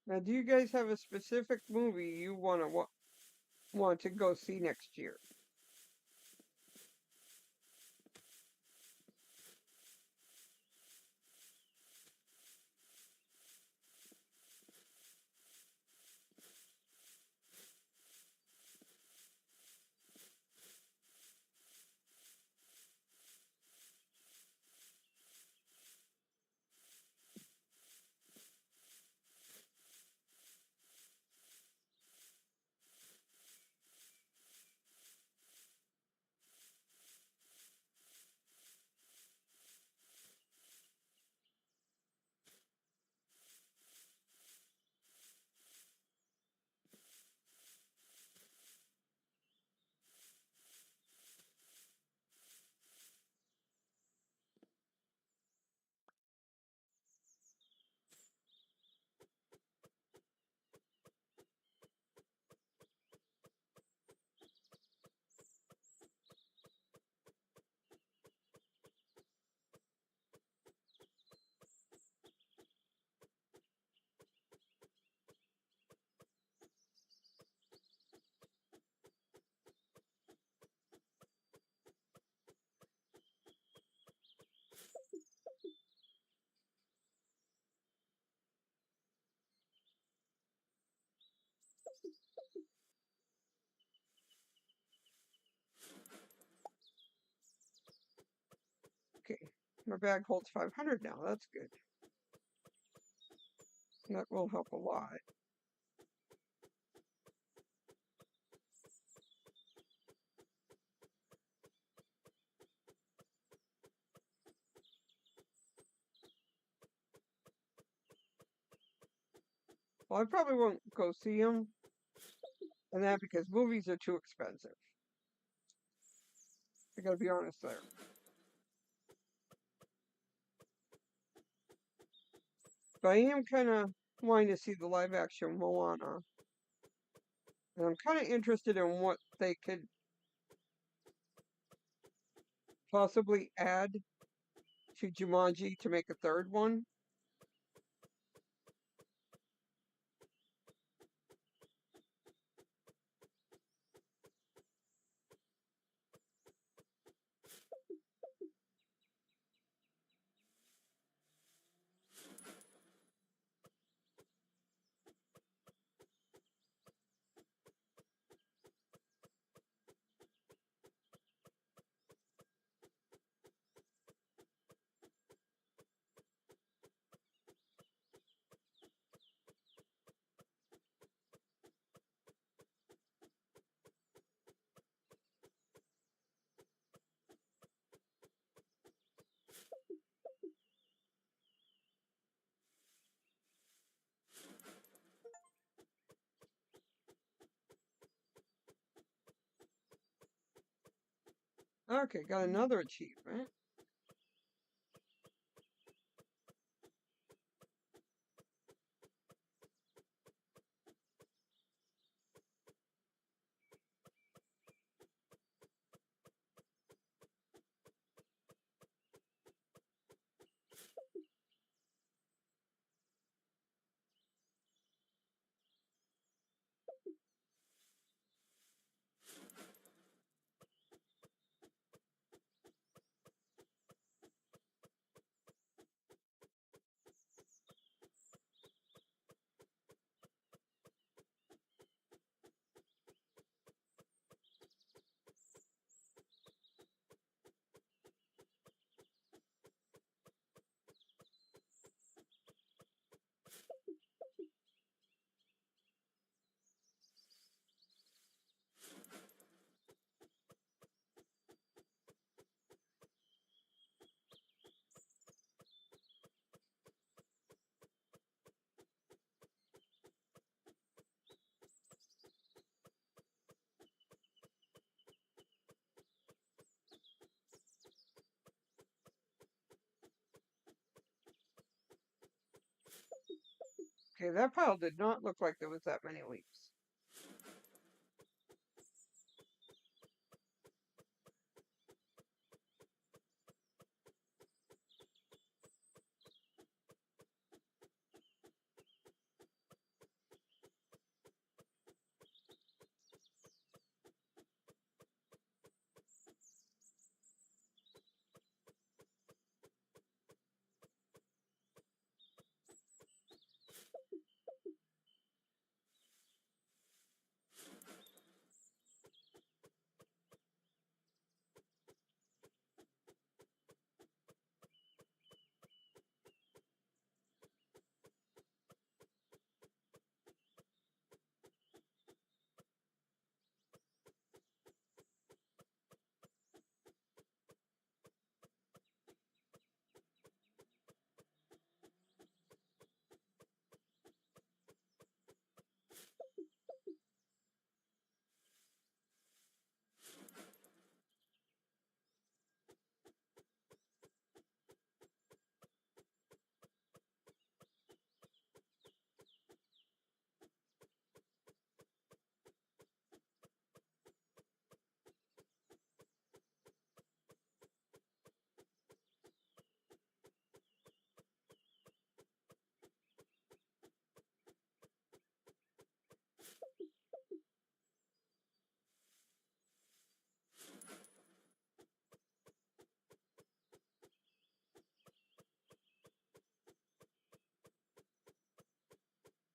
Now, do you guys have a specific movie you want to go see next year? Okay, my bag holds 500 now. That's good. That will help a lot. Well, I probably won't go see them, and that because movies are too expensive. I gotta be honest there. But I am kind of wanting to see the live action Moana. And I'm kind of interested in what they could possibly add to Jumanji to make a third one. Okay, got another achievement. Okay, that pile did not look like there was that many leaves.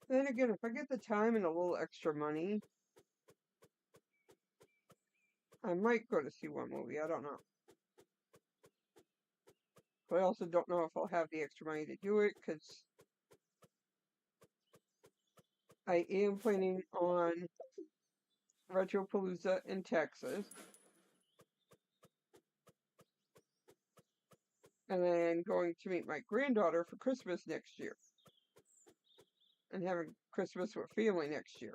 Then again, if I get the time and a little extra money, I might go to see one movie. I don't know. But I also don't know if I'll have the extra money to do it because I am planning on Retropalooza in Texas and then going to meet my granddaughter for Christmas next year and having Christmas with family next year.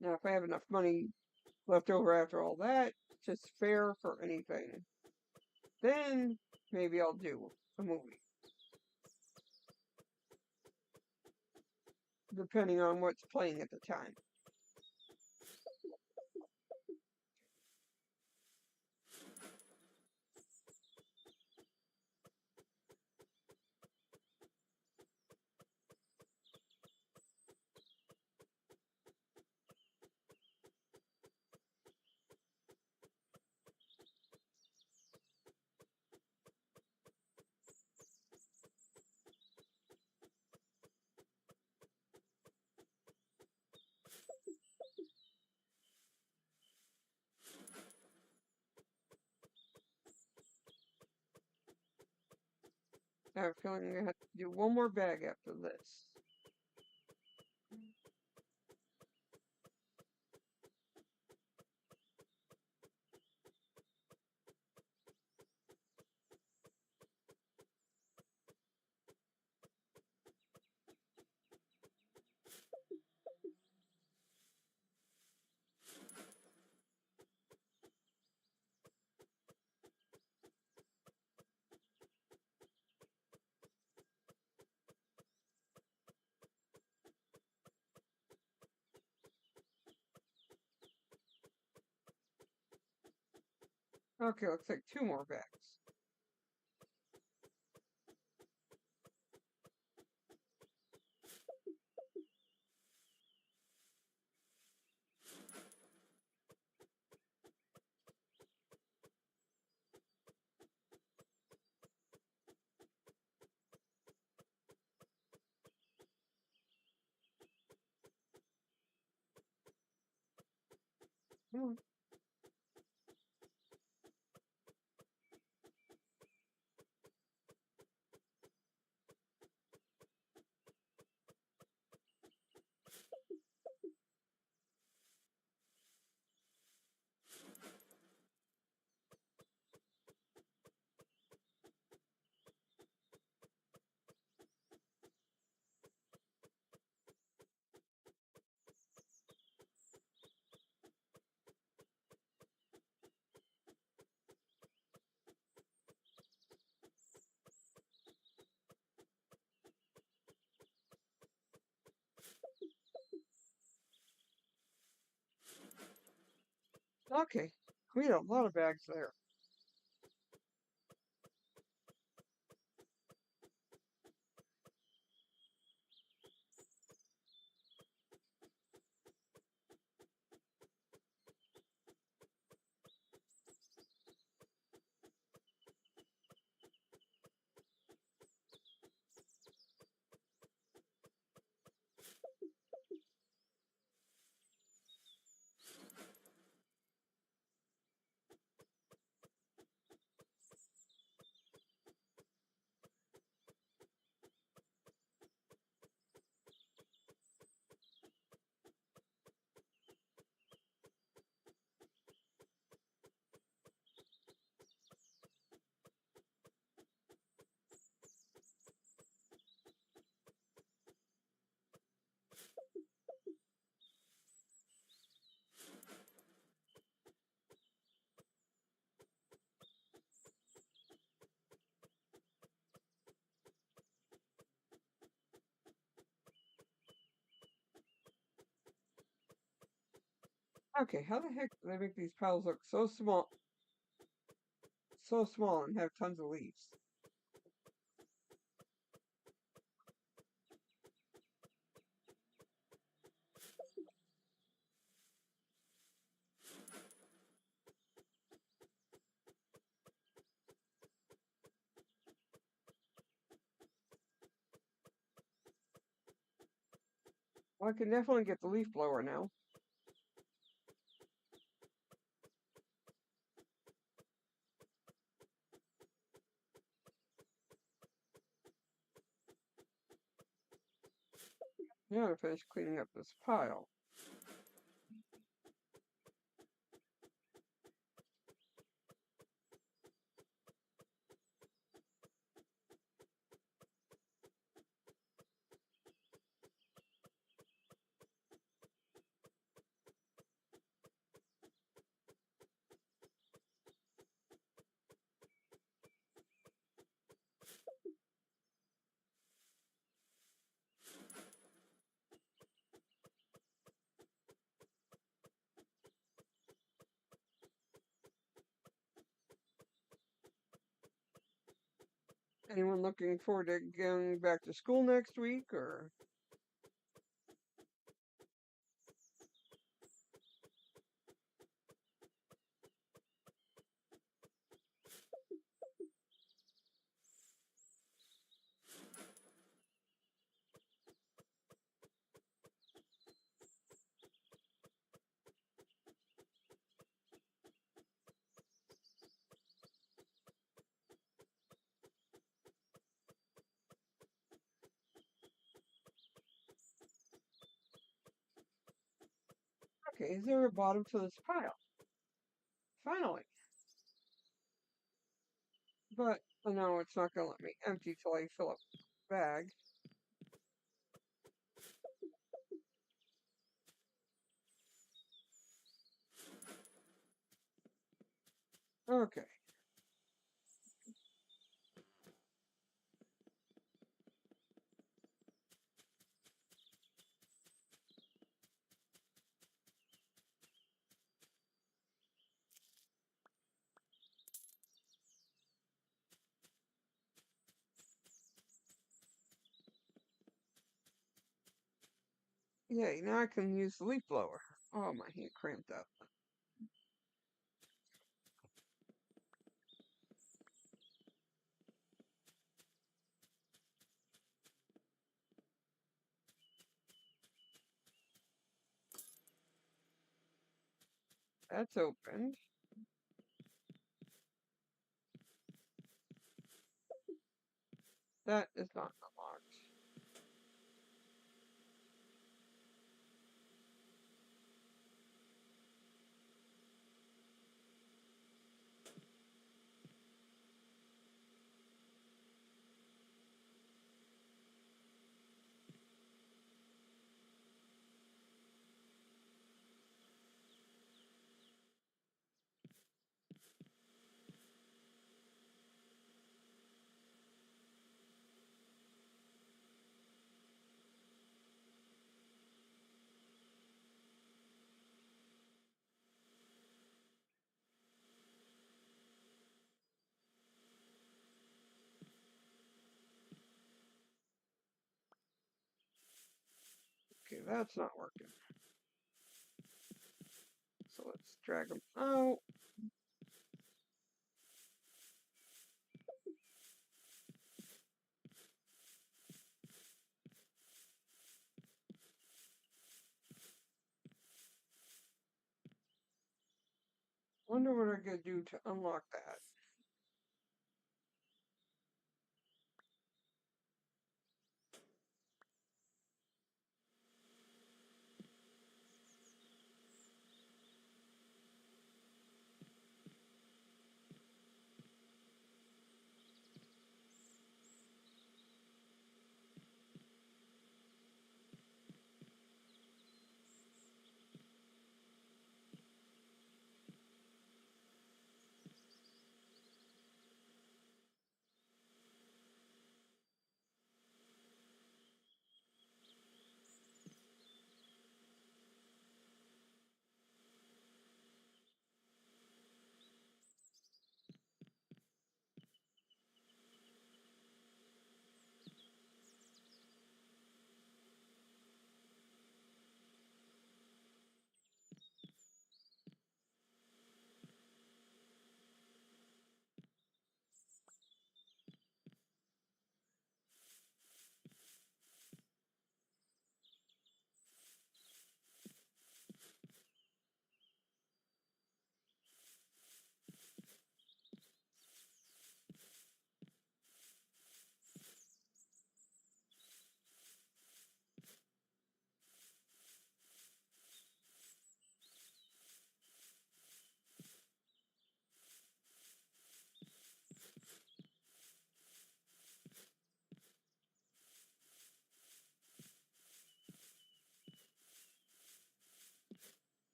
Now, if I have enough money left over after all that to spare for anything, then maybe I'll do a movie, depending on what's playing at the time. I have a feeling I have to do one more bag after this. Okay, looks like two more bags. Hmm. Okay, we had a lot of bags there. Okay, how the heck do they make these piles look so small and have tons of leaves? Well, I can definitely get the leaf blower now. Now to finish cleaning up this pile. Anyone looking forward to going back to school next week or Okay, is there a bottom to this pile? Finally. But no, it's not gonna let me empty till I fill up the bag. Okay. Yay, now I can use the leaf blower. Oh, my hand cramped up. That's opened. That is not unlocked. Okay, that's not working. So let's drag them out. Wonder what I could do to unlock that.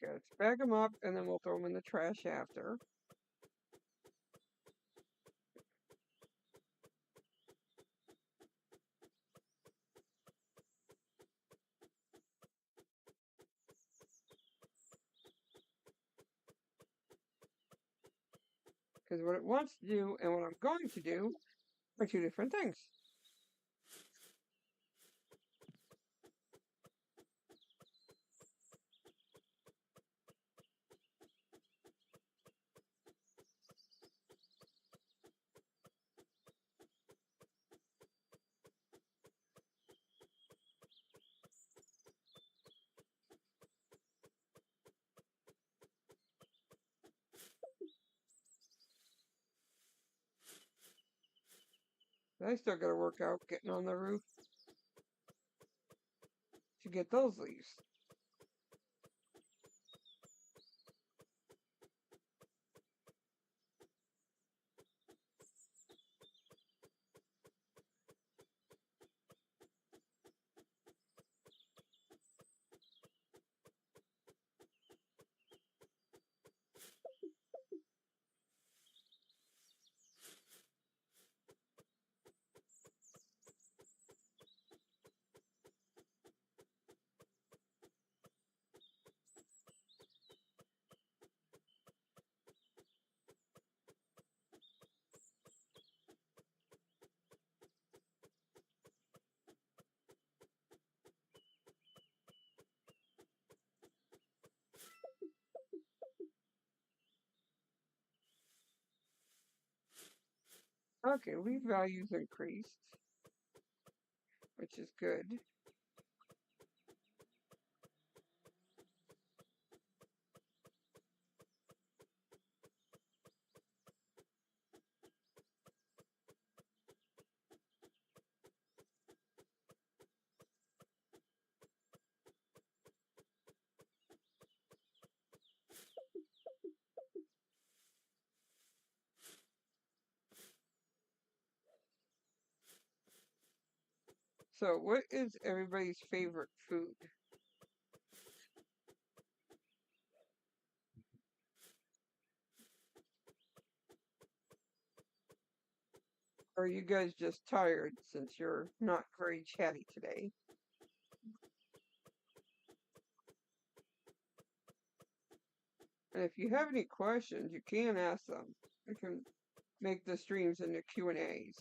Okay, let's bag them up and then we'll throw them in the trash after. Because what it wants to do and what I'm going to do are two different things. I still got to work out getting on the roof to get those leaves. Okay, leaf values increased, which is good. So, what is everybody's favorite food? Or are you guys just tired since you're not very chatty today? And if you have any questions, you can ask them. We can make the streams into Q&As.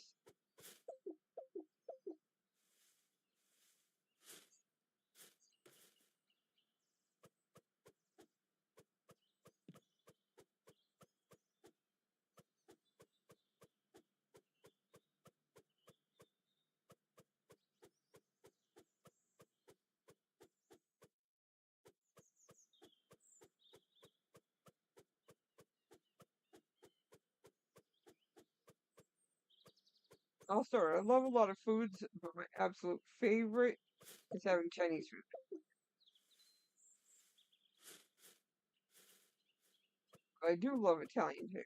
I'll start. I love a lot of foods, but my absolute favorite is having Chinese food. I do love Italian too.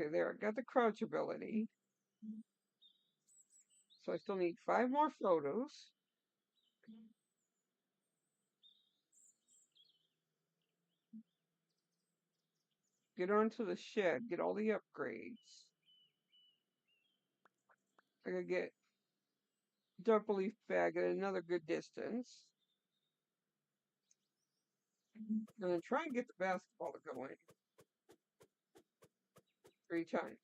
Okay, there. I got the crouch ability. So I still need 5 more photos. Get onto the shed. Get all the upgrades. I gotta get double leaf bag at another good distance. And then try and get the basketball to go in 3 times.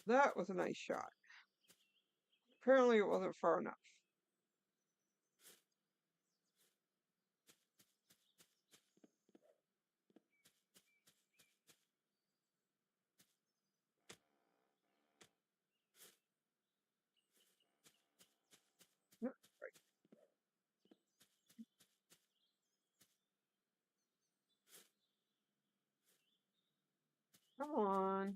That was a nice shot. Apparently it wasn't far enough. Yep, come on.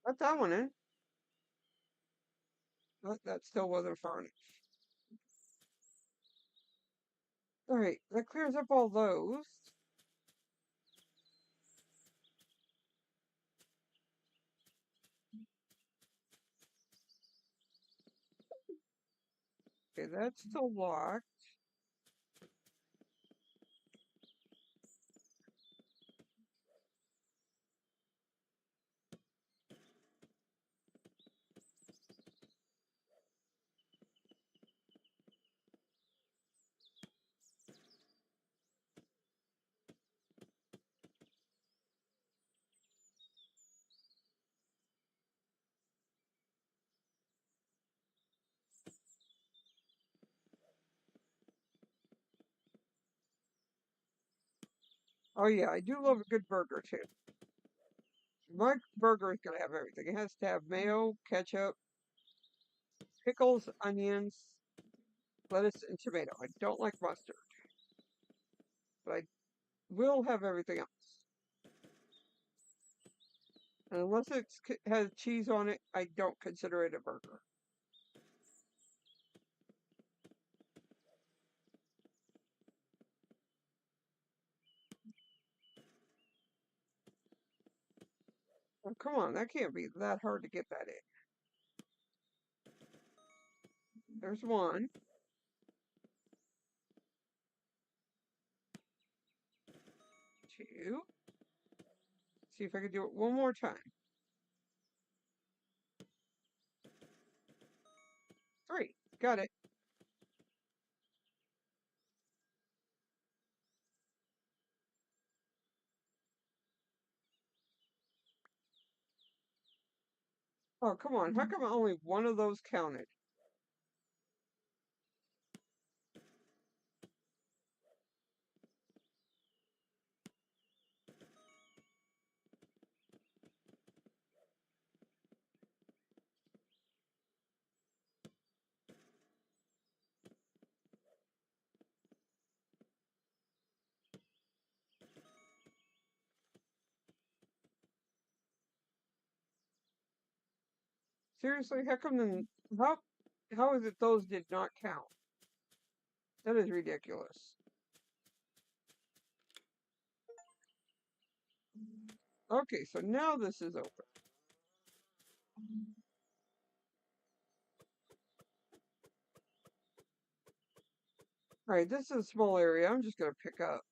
Let that one in. But that still wasn't far enough. Alright, that clears up all those. Okay, that's still locked. Oh yeah, I do love a good burger too. My burger is gonna have everything. It has to have mayo, ketchup, pickles, onions, lettuce, and tomato. I don't like mustard, but I will have everything else. And unless it has cheese on it, I don't consider it a burger. Oh, come on, that can't be that hard to get that in. There's one, two. See if I can do it one more time. Three. Got it. Oh, come on. How come only one of those counted? Seriously, how come how is it those did not count? That is ridiculous. Okay, so now this is open. All right, this is a small area. I'm just gonna pick up.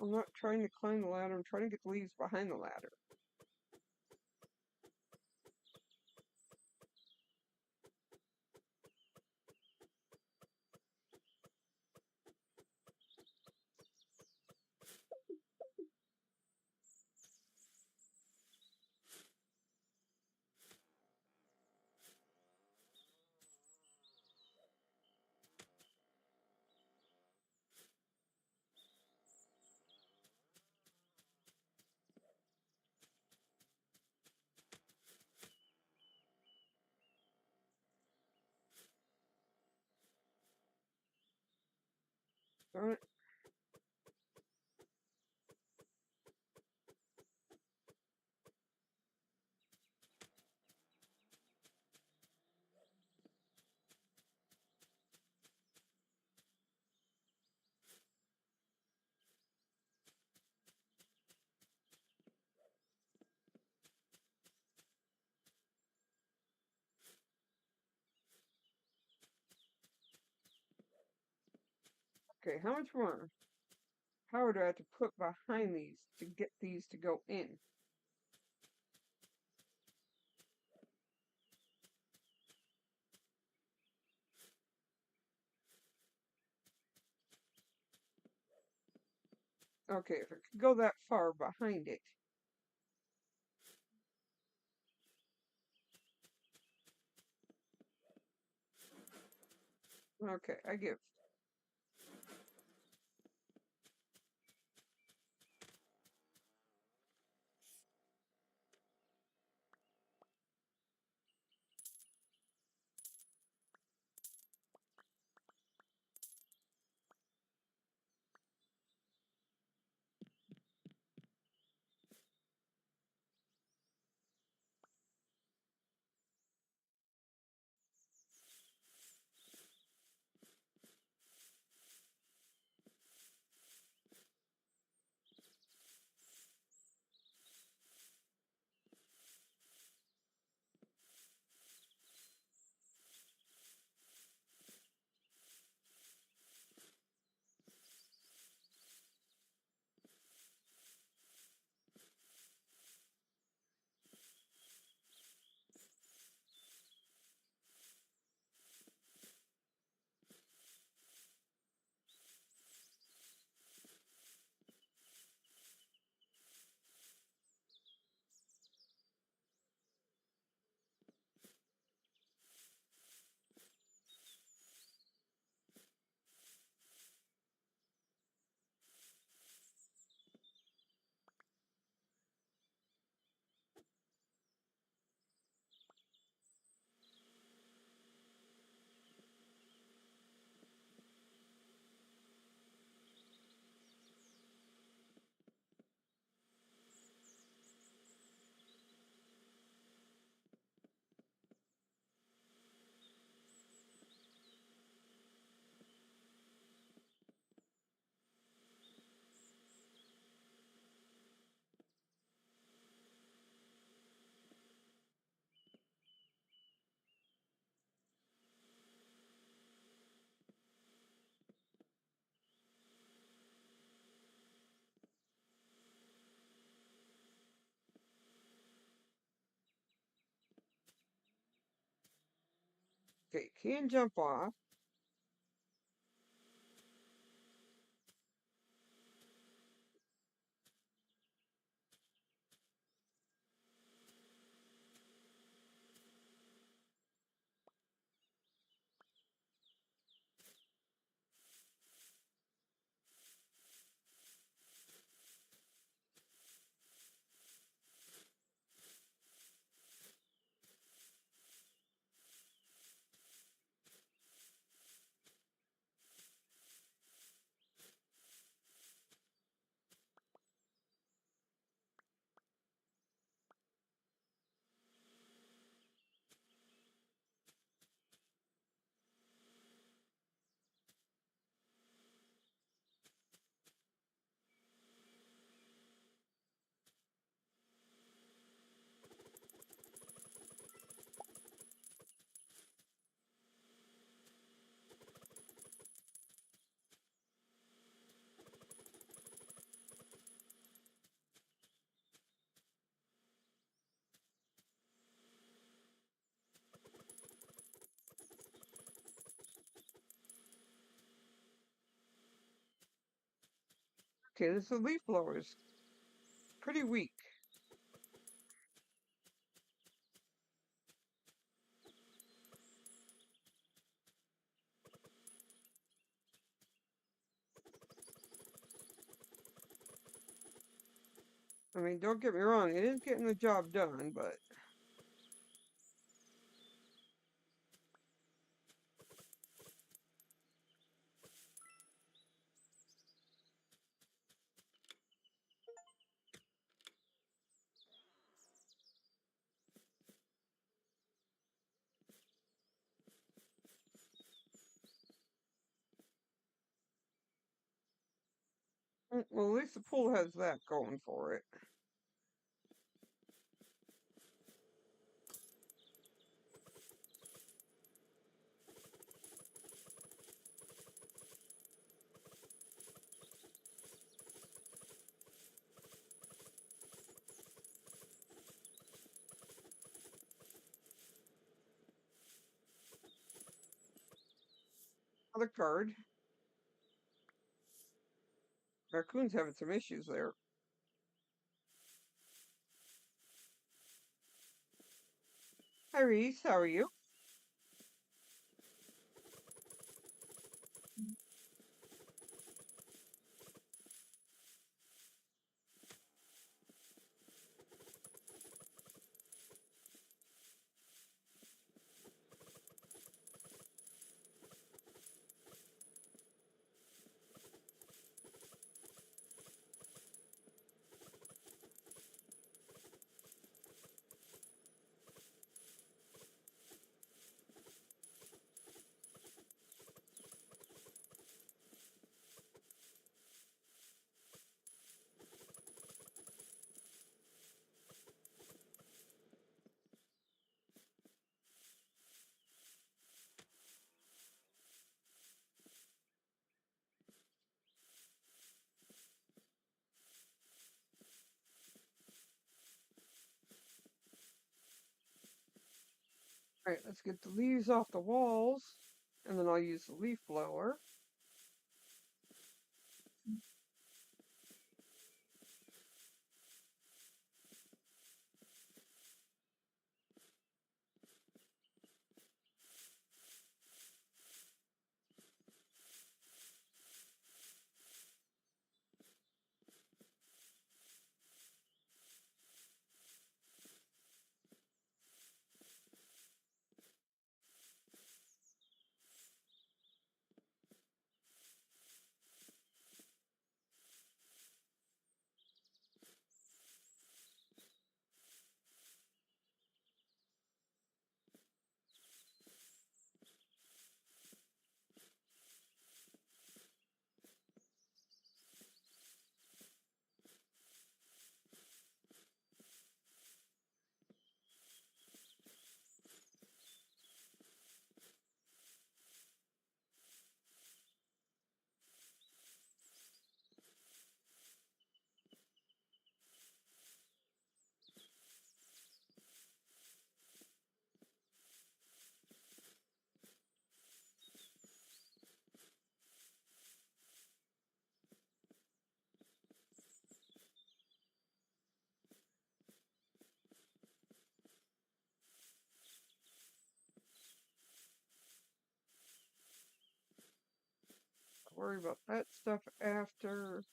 I'm not trying to climb the ladder. I'm trying to get the leaves behind the ladder. Alright. Okay, how much more power do I have to put behind these to get these to go in? Okay, if it could go that far behind it. Okay, I give. Okay, can jump off. Okay, this leaf blower is pretty weak. I mean, don't get me wrong, it is getting the job done, but Well, at least the pool has that going for it. Other card. Raccoon's having some issues there. Hi, Reese. How are you? All right, let's get the leaves off the walls, and then I'll use the leaf blower. Don't worry about that stuff after.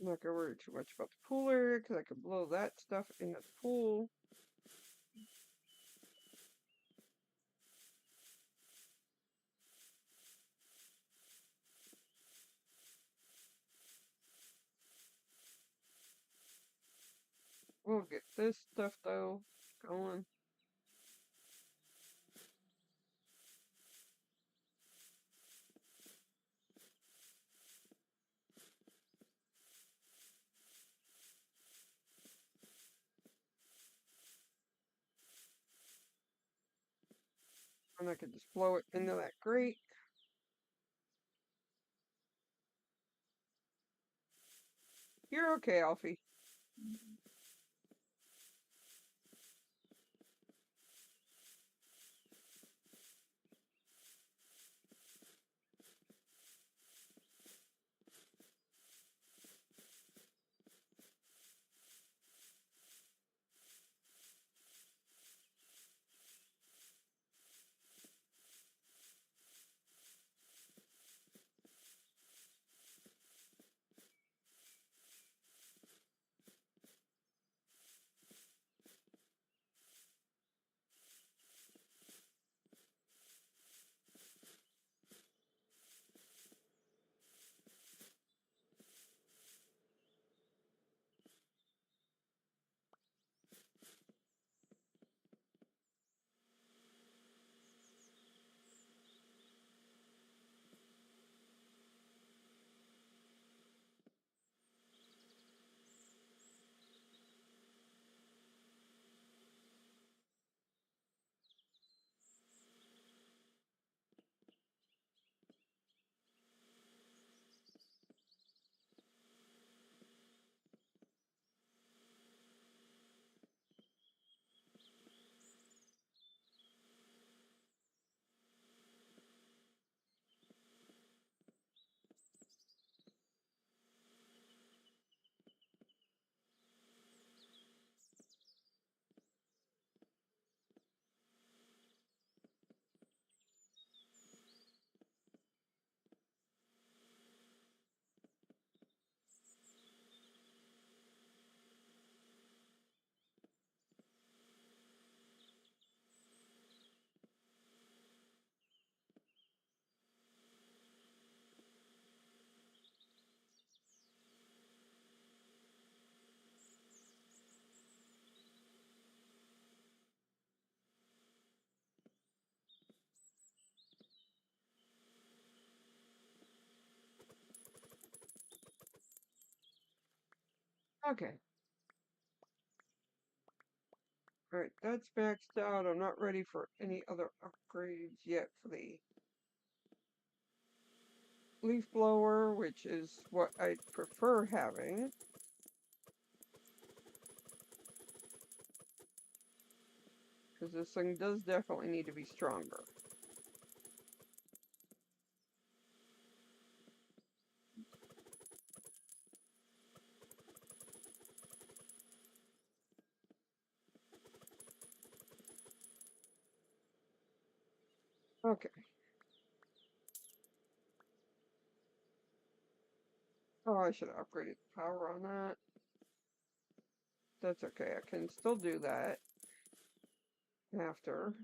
I'm not gonna worry too much about the pool area because I can blow that stuff in the pool. We'll get this stuff though going. And I can just blow it into that grate. You're okay, Alfie. Okay. Alright, that's maxed out. I'm not ready for any other upgrades yet for the leaf blower, which is what I prefer having. Because this thing does definitely need to be stronger. Okay. Oh, I should have upgraded the power on that. That's okay. I can still do that after.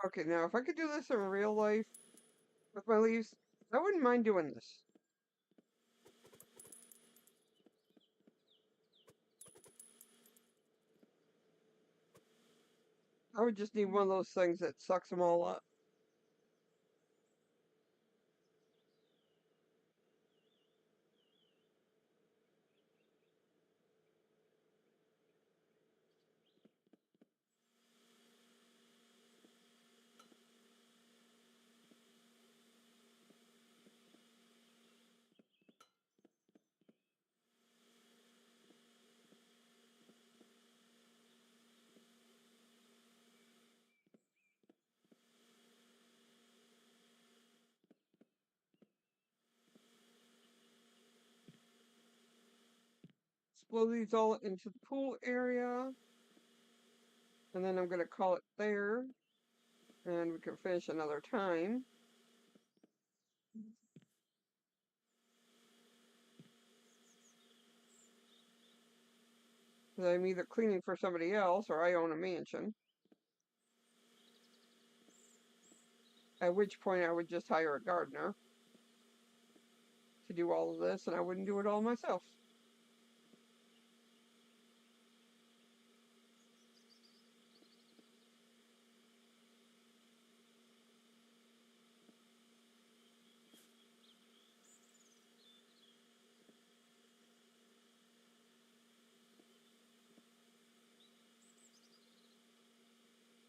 Okay, now if I could do this in real life with my leaves, I wouldn't mind doing this. I would just need one of those things that sucks them all up. Blow these all into the pool area. And then I'm going to call it there. And we can finish another time. I'm either cleaning for somebody else or I own a mansion. At which point I would just hire a gardener to do all of this, and I wouldn't do it all myself.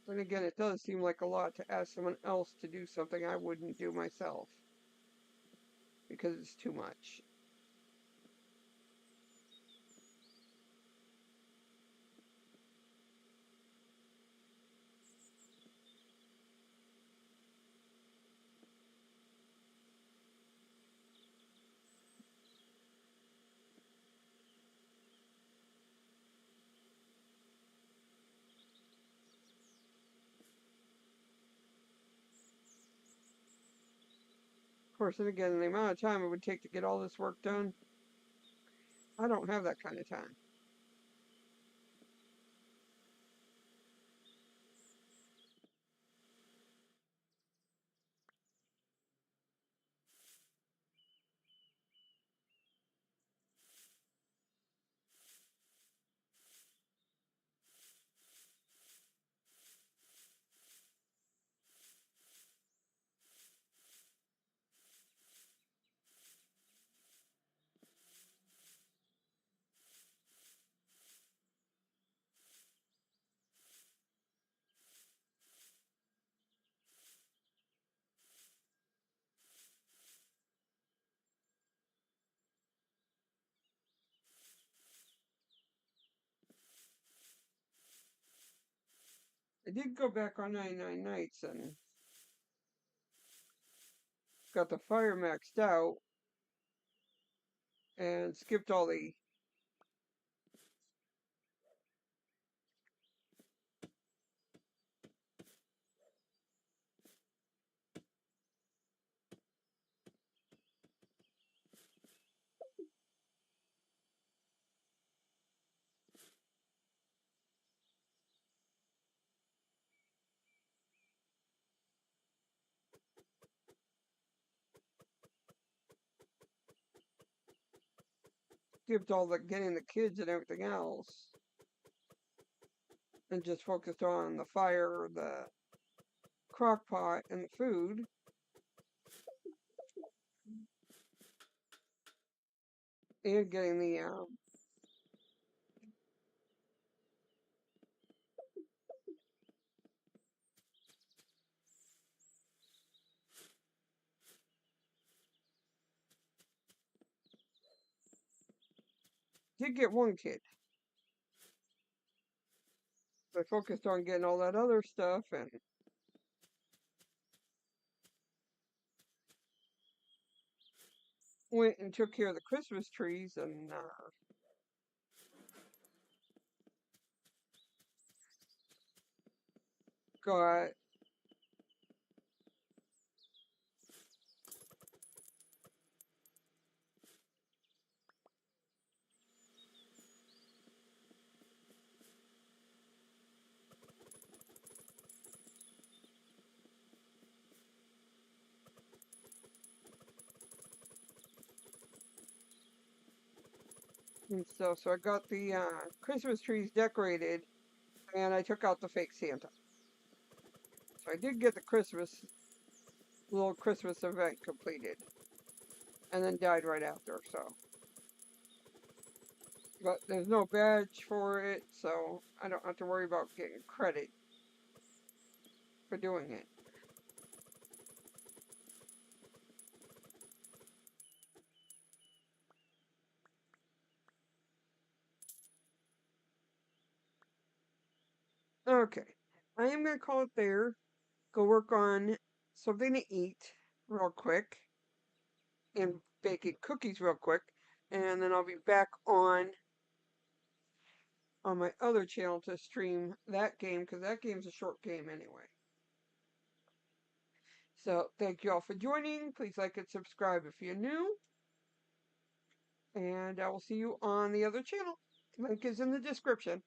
Then again, it does seem like a lot to ask someone else to do something I wouldn't do myself, because it's too much. Of course, and again, the amount of time it would take to get all this work done, I don't have that kind of time. I did go back on 99 nights and got the fire maxed out and skipped all the getting the kids and everything else, and just focused on the fire, the crock pot, and the food. And getting the did get one kid. So I focused on getting all that other stuff and went and took care of the Christmas trees and got and stuff. So I got the Christmas trees decorated, and I took out the fake Santa. So I did get the little Christmas event completed, and then died right after. So, but there's no badge for it, so I don't have to worry about getting credit for doing it. Okay, I am gonna call it there. Go work on something to eat real quick and baking cookies real quick, and then I'll be back on my other channel to stream that game because that game's a short game anyway. So thank you all for joining. Please like and subscribe if you're new, and I will see you on the other channel. Link is in the description.